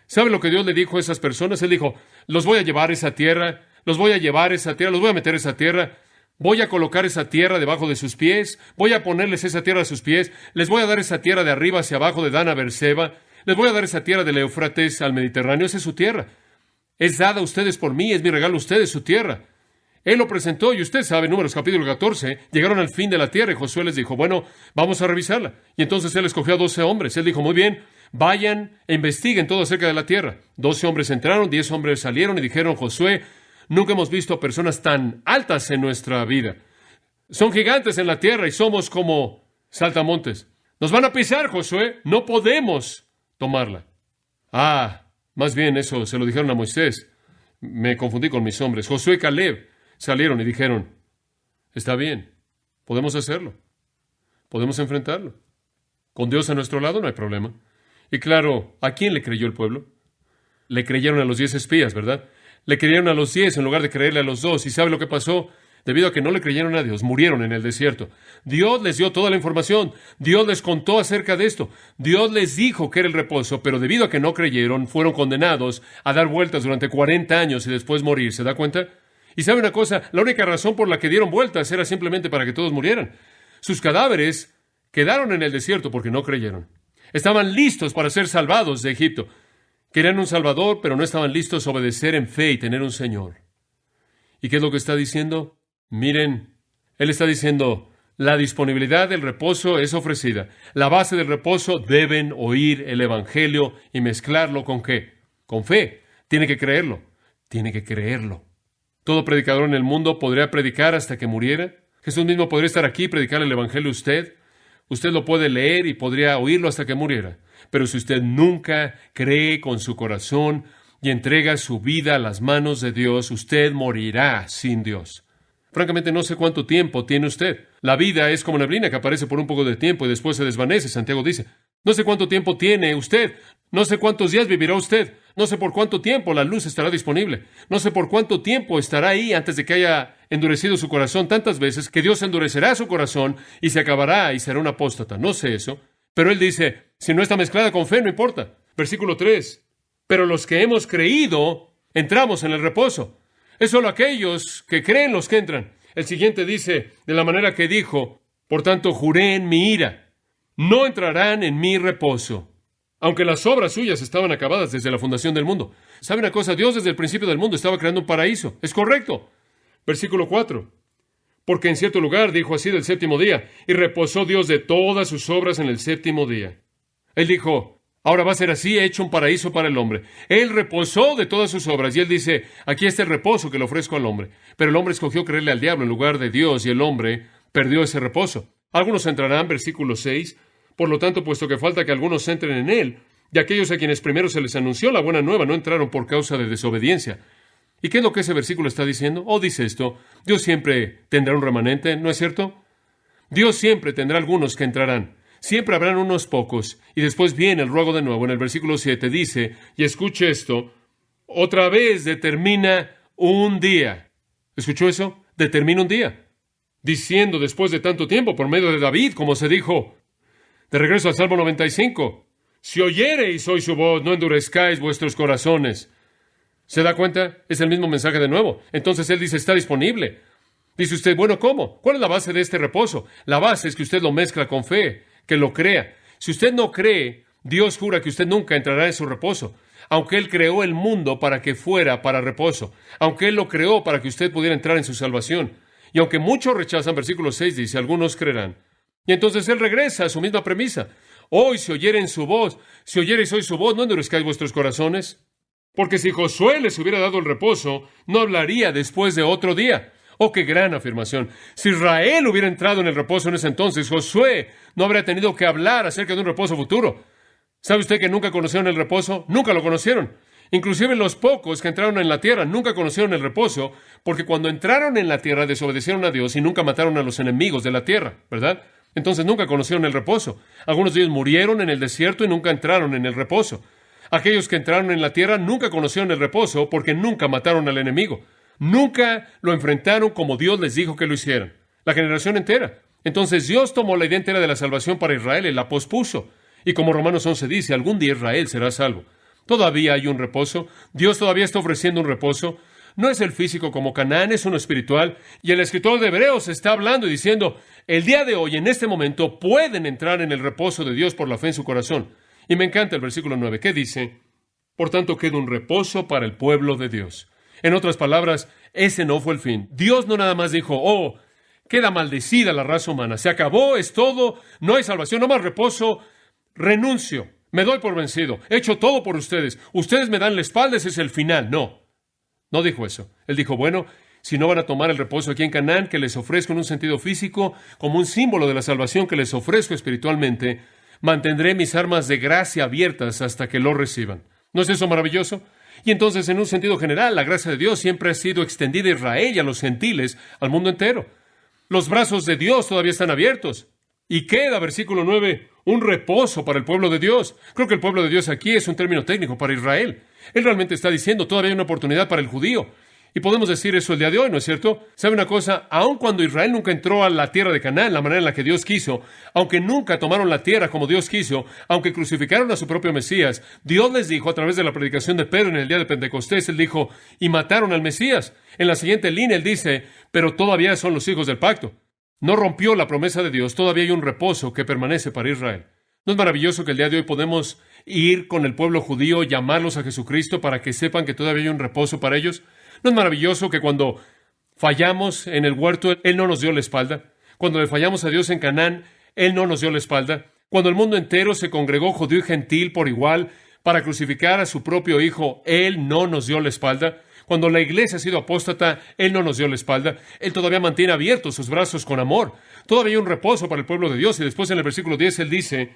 ¿Sabe lo que Dios le dijo a esas personas? Él dijo, los voy a llevar a esa tierra, los voy a meter a esa tierra, voy a colocar esa tierra debajo de sus pies, voy a ponerles esa tierra a sus pies, les voy a dar esa tierra de arriba hacia abajo de Dan a Beerseba, les voy a dar esa tierra del Éufrates al Mediterráneo. Esa es su tierra. Es dada a ustedes por mí, es mi regalo a ustedes, su tierra. Él lo presentó y usted sabe, Números capítulo 14, llegaron al fin de la tierra y Josué les dijo, bueno, vamos a revisarla. Y entonces él escogió a 12 hombres. Él dijo, muy bien, vayan e investiguen todo acerca de la tierra. 12 hombres entraron, 10 hombres salieron y dijeron, Josué, nunca hemos visto personas tan altas en nuestra vida. Son gigantes en la tierra y somos como saltamontes. Nos van a pisar, Josué, no podemos tomarla. Más bien eso se lo dijeron a Moisés. Me confundí con mis hombres. Josué y Caleb salieron y dijeron, está bien, podemos hacerlo. Podemos enfrentarlo. Con Dios a nuestro lado no hay problema. Y claro, ¿a quién le creyó el pueblo? Le creyeron a los 10 espías, ¿verdad? Le creyeron a los 10 en lugar de creerle a los 2. ¿Y sabe lo que pasó? Debido a que no le creyeron a Dios, murieron en el desierto. Dios les dio toda la información. Dios les contó acerca de esto. Dios les dijo que era el reposo, pero debido a que no creyeron, fueron condenados a dar vueltas durante 40 años y después morir. ¿Se da cuenta? Y sabe una cosa, la única razón por la que dieron vueltas era simplemente para que todos murieran. Sus cadáveres quedaron en el desierto porque no creyeron. Estaban listos para ser salvados de Egipto. Querían un Salvador, pero no estaban listos a obedecer en fe y tener un Señor. ¿Y qué es lo que está diciendo? Miren, Él está diciendo, la disponibilidad del reposo es ofrecida. La base del reposo deben oír el Evangelio y mezclarlo ¿con qué? Con fe. Tiene que creerlo. Tiene que creerlo. ¿Todo predicador en el mundo podría predicar hasta que muriera? Jesús mismo podría estar aquí y predicar el Evangelio a usted. Usted lo puede leer y podría oírlo hasta que muriera. Pero si usted nunca cree con su corazón y entrega su vida a las manos de Dios, usted morirá sin Dios. Francamente, no sé cuánto tiempo tiene usted. La vida es como neblina que aparece por un poco de tiempo y después se desvanece, Santiago dice. No sé cuánto tiempo tiene usted. No sé cuántos días vivirá usted. No sé por cuánto tiempo la luz estará disponible. No sé por cuánto tiempo estará ahí antes de que haya endurecido su corazón tantas veces que Dios endurecerá su corazón y se acabará y será un apóstata. No sé eso. Pero él dice, si no está mezclada con fe, no importa. Versículo 3. Pero los que hemos creído, entramos en el reposo. Es solo aquellos que creen los que entran. El siguiente dice, de la manera que dijo, por tanto juré en mi ira, no entrarán en mi reposo, aunque las obras suyas estaban acabadas desde la fundación del mundo. ¿Sabe una cosa? Dios desde el principio del mundo estaba creando un paraíso. Es correcto. Versículo 4. Porque en cierto lugar dijo así del séptimo día, y reposó Dios de todas sus obras en el séptimo día. Él dijo, ahora va a ser así, he hecho un paraíso para el hombre. Él reposó de todas sus obras. Y él dice, aquí está el reposo que le ofrezco al hombre. Pero el hombre escogió creerle al diablo en lugar de Dios, y el hombre perdió ese reposo. Algunos entrarán, versículo 6. Por lo tanto, puesto que falta que algunos entren en él, y aquellos a quienes primero se les anunció la buena nueva no entraron por causa de desobediencia. ¿Y qué es lo que ese versículo está diciendo? Dice esto: Dios siempre tendrá un remanente, ¿no es cierto? Dios siempre tendrá algunos que entrarán. Siempre habrán unos pocos. Y después viene el ruego de nuevo. En el versículo 7 dice, y escuche esto, otra vez determina un día. ¿Escuchó eso? Determina un día. Diciendo después de tanto tiempo, por medio de David, como se dijo, de regreso al Salmo 95, si oyereis hoy su voz, no endurezcáis vuestros corazones. ¿Se da cuenta? Es el mismo mensaje de nuevo. Entonces Él dice, está disponible. Dice usted, bueno, ¿cómo? ¿Cuál es la base de este reposo? La base es que usted lo mezcla con fe, que lo crea. Si usted no cree, Dios jura que usted nunca entrará en su reposo. Aunque Él creó el mundo para que fuera para reposo. Aunque Él lo creó para que usted pudiera entrar en su salvación. Y aunque muchos rechazan, versículo 6 dice, algunos creerán. Y entonces Él regresa a su misma premisa. Hoy, si oyeren su voz, si oyereis hoy su voz, no endurezcáis vuestros corazones. Porque si Josué les hubiera dado el reposo, no hablaría después de otro día. ¡Oh, qué gran afirmación! Si Israel hubiera entrado en el reposo en ese entonces, Josué no habría tenido que hablar acerca de un reposo futuro. ¿Sabe usted que nunca conocieron el reposo? Nunca lo conocieron. Inclusive los pocos que entraron en la tierra nunca conocieron el reposo, porque cuando entraron en la tierra desobedecieron a Dios y nunca mataron a los enemigos de la tierra, ¿verdad? Entonces nunca conocieron el reposo. Algunos de ellos murieron en el desierto y nunca entraron en el reposo. Aquellos que entraron en la tierra nunca conocieron el reposo porque nunca mataron al enemigo. Nunca lo enfrentaron como Dios les dijo que lo hicieran. La generación entera. Entonces Dios tomó la idea entera de la salvación para Israel y la pospuso. Y como Romanos 11 dice, algún día Israel será salvo. Todavía hay un reposo. Dios todavía está ofreciendo un reposo. No es el físico como Canaán, es uno espiritual. Y el escritor de Hebreos está hablando y diciendo, el día de hoy, en este momento, pueden entrar en el reposo de Dios por la fe en su corazón. Y me encanta el versículo 9, que dice, por tanto queda un reposo para el pueblo de Dios. En otras palabras, ese no fue el fin. Dios no nada más dijo, queda maldecida la raza humana, se acabó, es todo, no hay salvación, no más reposo, renuncio, me doy por vencido, he hecho todo por ustedes me dan la espalda, ese es el final. No dijo eso. Él dijo, bueno, si no van a tomar el reposo aquí en Canaán, que les ofrezco en un sentido físico, como un símbolo de la salvación que les ofrezco espiritualmente, mantendré mis armas de gracia abiertas hasta que lo reciban. ¿No es eso maravilloso? Y entonces, en un sentido general, la gracia de Dios siempre ha sido extendida a Israel y a los gentiles, al mundo entero. Los brazos de Dios todavía están abiertos. Y queda, versículo 9, un reposo para el pueblo de Dios. Creo que el pueblo de Dios aquí es un término técnico para Israel. Él realmente está diciendo, todavía hay una oportunidad para el judío. Y podemos decir eso el día de hoy, ¿no es cierto? ¿Sabe una cosa? Aun cuando Israel nunca entró a la tierra de Canaán, la manera en la que Dios quiso, aunque nunca tomaron la tierra como Dios quiso, aunque crucificaron a su propio Mesías, Dios les dijo a través de la predicación de Pedro en el día de Pentecostés, Él dijo, y mataron al Mesías. En la siguiente línea Él dice, pero todavía son los hijos del pacto. No rompió la promesa de Dios, todavía hay un reposo que permanece para Israel. ¿No es maravilloso que el día de hoy podemos ir con el pueblo judío, llamarlos a Jesucristo para que sepan que todavía hay un reposo para ellos? ¿No es maravilloso que cuando fallamos en el huerto, Él no nos dio la espalda? Cuando le fallamos a Dios en Canaán, Él no nos dio la espalda. Cuando el mundo entero se congregó, judío y gentil por igual, para crucificar a su propio Hijo, Él no nos dio la espalda. Cuando la iglesia ha sido apóstata, Él no nos dio la espalda. Él todavía mantiene abiertos sus brazos con amor. Todavía hay un reposo para el pueblo de Dios. Y después en el versículo 10 Él dice,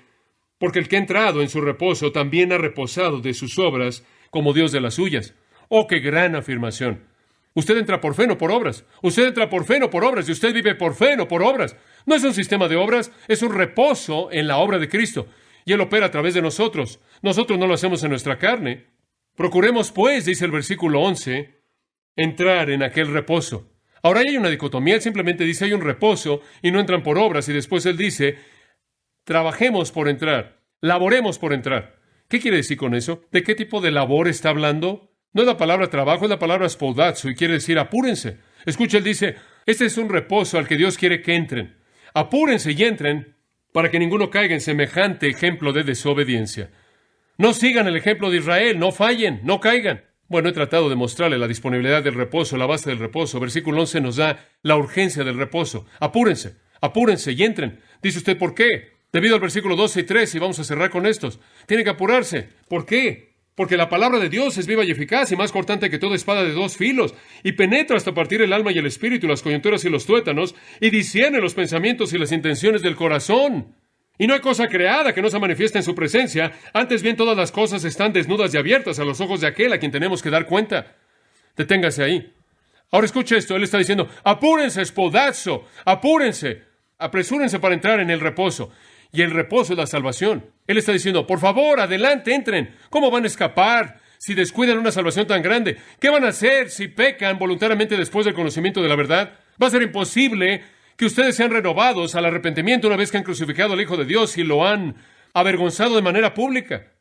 porque el que ha entrado en su reposo también ha reposado de sus obras como Dios de las suyas. ¡Oh, qué gran afirmación! Usted entra por fe, no por obras. Usted entra por fe, no por obras. Y usted vive por fe, no por obras. No es un sistema de obras, es un reposo en la obra de Cristo. Y Él opera a través de nosotros. Nosotros no lo hacemos en nuestra carne. Procuremos, pues, dice el versículo 11, entrar en aquel reposo. Ahora hay una dicotomía. Él simplemente dice hay un reposo y no entran por obras. Y después Él dice, trabajemos por entrar, laboremos por entrar. ¿Qué quiere decir con eso? ¿De qué tipo de labor está hablando? No es la palabra trabajo, es la palabra spoudazo, y quiere decir apúrense. Escucha, Él dice, este es un reposo al que Dios quiere que entren. Apúrense y entren para que ninguno caiga en semejante ejemplo de desobediencia. No sigan el ejemplo de Israel, no fallen, no caigan. Bueno, he tratado de mostrarle la disponibilidad del reposo, la base del reposo. Versículo 11 nos da la urgencia del reposo. Apúrense, apúrense y entren. Dice usted, ¿por qué? Debido al versículo 12 y 13, y vamos a cerrar con estos. Tienen que apurarse. ¿Por qué? Porque la palabra de Dios es viva y eficaz y más cortante que toda espada de dos filos, y penetra hasta partir el alma y el espíritu, las coyunturas y los tuétanos, y discierne los pensamientos y las intenciones del corazón. Y no hay cosa creada que no se manifieste en su presencia, antes bien todas las cosas están desnudas y abiertas a los ojos de aquel a quien tenemos que dar cuenta. Deténgase ahí. Ahora escuche esto. Él está diciendo, apúrense, espodazo, apúrense, apresúrense para entrar en el reposo. Y el reposo es la salvación. Él está diciendo, por favor, adelante, entren. ¿Cómo van a escapar si descuidan una salvación tan grande? ¿Qué van a hacer si pecan voluntariamente después del conocimiento de la verdad? Va a ser imposible que ustedes sean renovados al arrepentimiento una vez que han crucificado al Hijo de Dios y lo han avergonzado de manera pública.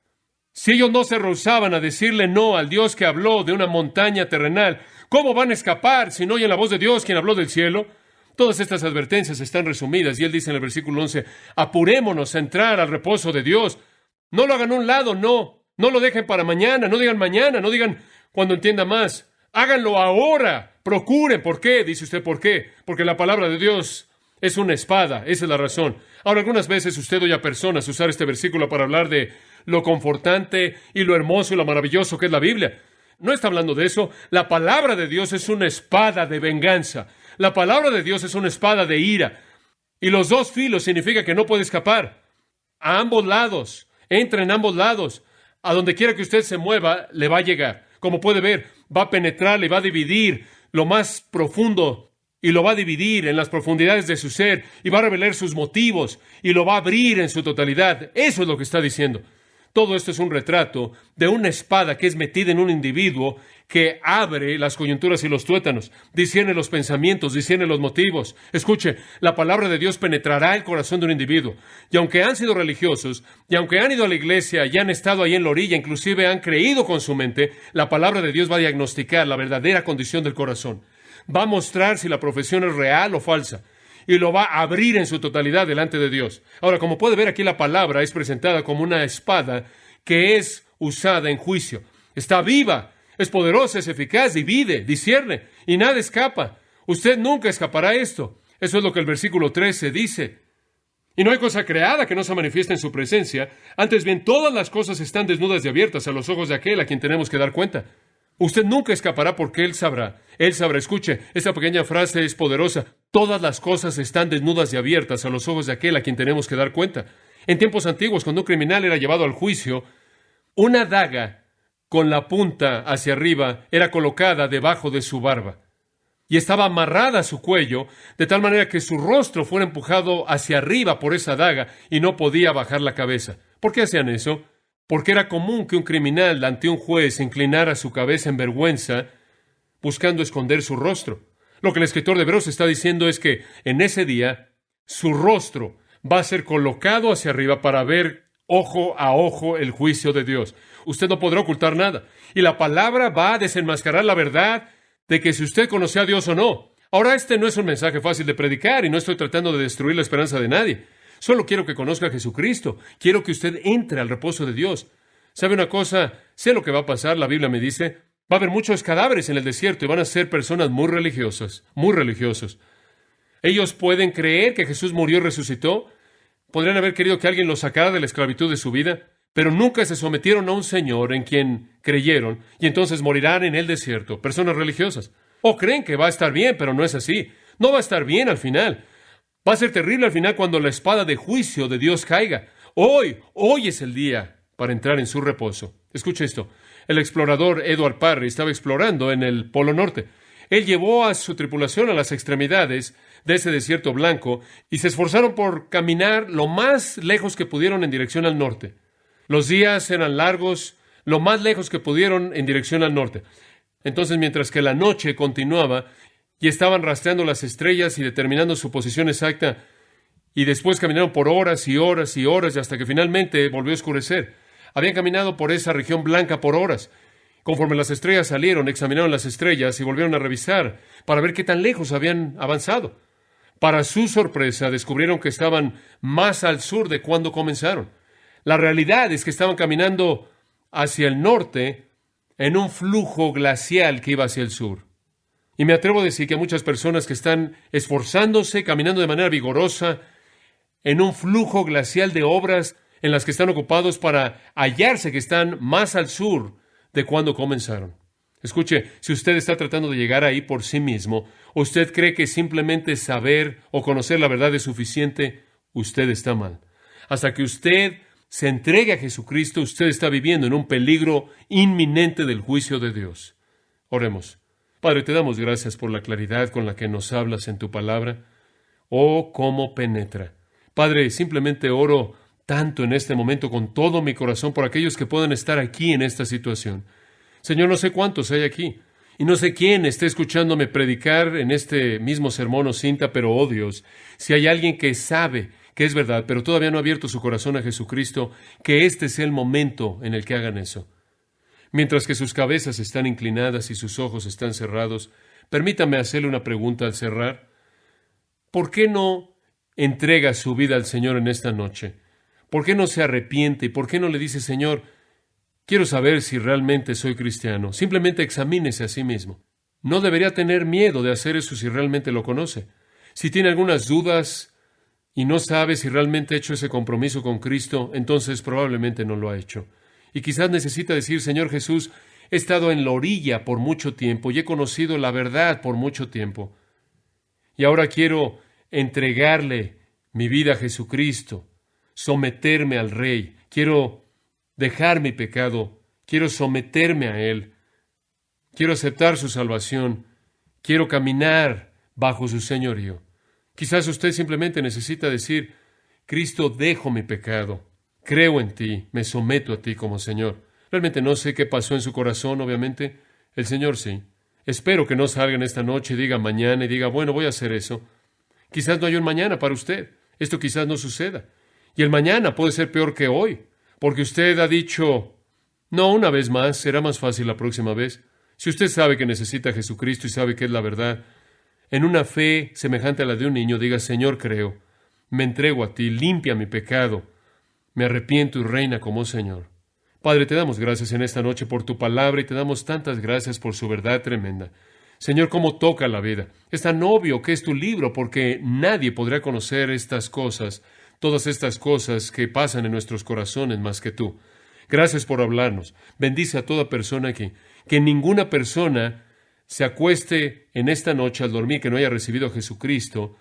Si ellos no se rehusaban a decirle no al Dios que habló de una montaña terrenal, ¿cómo van a escapar si no oyen la voz de Dios quien habló del cielo? Todas estas advertencias están resumidas y él dice en el versículo 11, apurémonos a entrar al reposo de Dios. No lo hagan a un lado, no lo dejen para mañana, no digan cuando entienda más. Háganlo ahora, procuren. ¿Por qué? Dice usted, ¿por qué? Porque la palabra de Dios es una espada, esa es la razón. Ahora, algunas veces usted oye a personas usar este versículo para hablar de lo confortante y lo hermoso y lo maravilloso que es la Biblia. No está hablando de eso. La palabra de Dios es una espada de venganza. La palabra de Dios es una espada de ira. Y los dos filos significa que no puede escapar. A ambos lados. Entra en ambos lados. A donde quiera que usted se mueva, le va a llegar. Como puede ver, va a penetrar, le va a dividir lo más profundo y lo va a dividir en las profundidades de su ser y va a revelar sus motivos y lo va a abrir en su totalidad. Eso es lo que está diciendo. Todo esto es un retrato de una espada que es metida en un individuo que abre las coyunturas y los tuétanos, discierne los pensamientos, discierne los motivos. Escuche, la palabra de Dios penetrará el corazón de un individuo. Y aunque han sido religiosos, y aunque han ido a la iglesia y han estado ahí en la orilla, inclusive han creído con su mente, la palabra de Dios va a diagnosticar la verdadera condición del corazón. Va a mostrar si la profesión es real o falsa. Y lo va a abrir en su totalidad delante de Dios. Ahora, como puede ver aquí, la palabra es presentada como una espada que es usada en juicio. Está viva, es poderosa, es eficaz, divide, discierne, y nada escapa. Usted nunca escapará esto. Eso es lo que el versículo 13 dice. Y no hay cosa creada que no se manifieste en su presencia. Antes bien, todas las cosas están desnudas y abiertas a los ojos de aquel a quien tenemos que dar cuenta. Usted nunca escapará porque Él sabrá. Él sabrá. Escuche, esta pequeña frase es poderosa. Todas las cosas están desnudas y abiertas a los ojos de aquel a quien tenemos que dar cuenta. En tiempos antiguos, cuando un criminal era llevado al juicio, una daga con la punta hacia arriba era colocada debajo de su barba y estaba amarrada a su cuello de tal manera que su rostro fuera empujado hacia arriba por esa daga y no podía bajar la cabeza. ¿Por qué hacían eso? Porque era común que un criminal ante un juez inclinara su cabeza en vergüenza buscando esconder su rostro. Lo que el escritor de Hebreos está diciendo es que en ese día su rostro va a ser colocado hacia arriba para ver ojo a ojo el juicio de Dios. Usted no podrá ocultar nada. Y la palabra va a desenmascarar la verdad de que si usted conoce a Dios o no. Ahora, este no es un mensaje fácil de predicar y no estoy tratando de destruir la esperanza de nadie. Solo quiero que conozca a Jesucristo. Quiero que usted entre al reposo de Dios. ¿Sabe una cosa? Sé lo que va a pasar. La Biblia me dice, va a haber muchos cadáveres en el desierto y van a ser personas muy religiosas, muy religiosos. Ellos pueden creer que Jesús murió y resucitó. Podrían haber querido que alguien los sacara de la esclavitud de su vida, pero nunca se sometieron a un Señor en quien creyeron y entonces morirán en el desierto. Personas religiosas. O creen que va a estar bien, pero no es así. No va a estar bien al final. Va a ser terrible al final cuando la espada de juicio de Dios caiga. Hoy es el día para entrar en su reposo. Escuche esto. El explorador Edward Parry estaba explorando en el Polo Norte. Él llevó a su tripulación a las extremidades de ese desierto blanco y se esforzaron por caminar lo más lejos que pudieron en dirección al norte. Los días eran largos, lo más lejos que pudieron en dirección al norte. Entonces, mientras que la noche continuaba y estaban rastreando las estrellas y determinando su posición exacta, y después caminaron por horas y horas y horas y hasta que finalmente volvió a oscurecer. Habían caminado por esa región blanca por horas. Conforme las estrellas salieron, examinaron las estrellas y volvieron a revisar para ver qué tan lejos habían avanzado. Para su sorpresa, descubrieron que estaban más al sur de cuando comenzaron. La realidad es que estaban caminando hacia el norte en un flujo glacial que iba hacia el sur. Y me atrevo a decir que hay muchas personas que están esforzándose, caminando de manera vigorosa, en un flujo glacial de obras en las que están ocupados para hallarse que están más al sur de cuando comenzaron. Escuche, si usted está tratando de llegar ahí por sí mismo, o usted cree que simplemente saber o conocer la verdad es suficiente, usted está mal. Hasta que usted se entregue a Jesucristo, usted está viviendo en un peligro inminente del juicio de Dios. Oremos. Padre, te damos gracias por la claridad con la que nos hablas en tu palabra. Oh, cómo penetra. Padre, simplemente oro tanto en este momento con todo mi corazón por aquellos que puedan estar aquí en esta situación. Señor, no sé cuántos hay aquí, y no sé quién esté escuchándome predicar en este mismo sermón o cinta, pero oh Dios, si hay alguien que sabe que es verdad, pero todavía no ha abierto su corazón a Jesucristo, que este sea el momento en el que hagan eso. Mientras que sus cabezas están inclinadas y sus ojos están cerrados, permítame hacerle una pregunta al cerrar. ¿Por qué no entrega su vida al Señor en esta noche? ¿Por qué no se arrepiente? ¿Y por qué no le dice, Señor, quiero saber si realmente soy cristiano? Simplemente examínese a sí mismo. No debería tener miedo de hacer eso si realmente lo conoce. Si tiene algunas dudas y no sabe si realmente ha hecho ese compromiso con Cristo, entonces probablemente no lo ha hecho. Y quizás necesita decir, Señor Jesús, he estado en la orilla por mucho tiempo y he conocido la verdad por mucho tiempo. Y ahora quiero entregarle mi vida a Jesucristo, someterme al Rey. Quiero dejar mi pecado, quiero someterme a Él. Quiero aceptar su salvación. Quiero caminar bajo su señorío. Quizás usted simplemente necesita decir, Cristo, dejo mi pecado. Creo en ti, me someto a ti como Señor. Realmente no sé qué pasó en su corazón, obviamente. El Señor sí. Espero que no salga en esta noche y diga mañana y diga, bueno, voy a hacer eso. Quizás no hay un mañana para usted. Esto quizás no suceda. Y el mañana puede ser peor que hoy, porque usted ha dicho, no, una vez más, será más fácil la próxima vez. Si usted sabe que necesita a Jesucristo y sabe que es la verdad, en una fe semejante a la de un niño, diga, Señor, creo, me entrego a ti, limpia mi pecado, me arrepiento y reina como Señor. Padre, te damos gracias en esta noche por tu palabra y te damos tantas gracias por su verdad tremenda. Señor, cómo toca la vida. Es tan obvio que es tu libro porque nadie podrá conocer estas cosas, todas estas cosas que pasan en nuestros corazones más que tú. Gracias por hablarnos. Bendice a toda persona aquí. Que ninguna persona se acueste en esta noche al dormir que no haya recibido a Jesucristo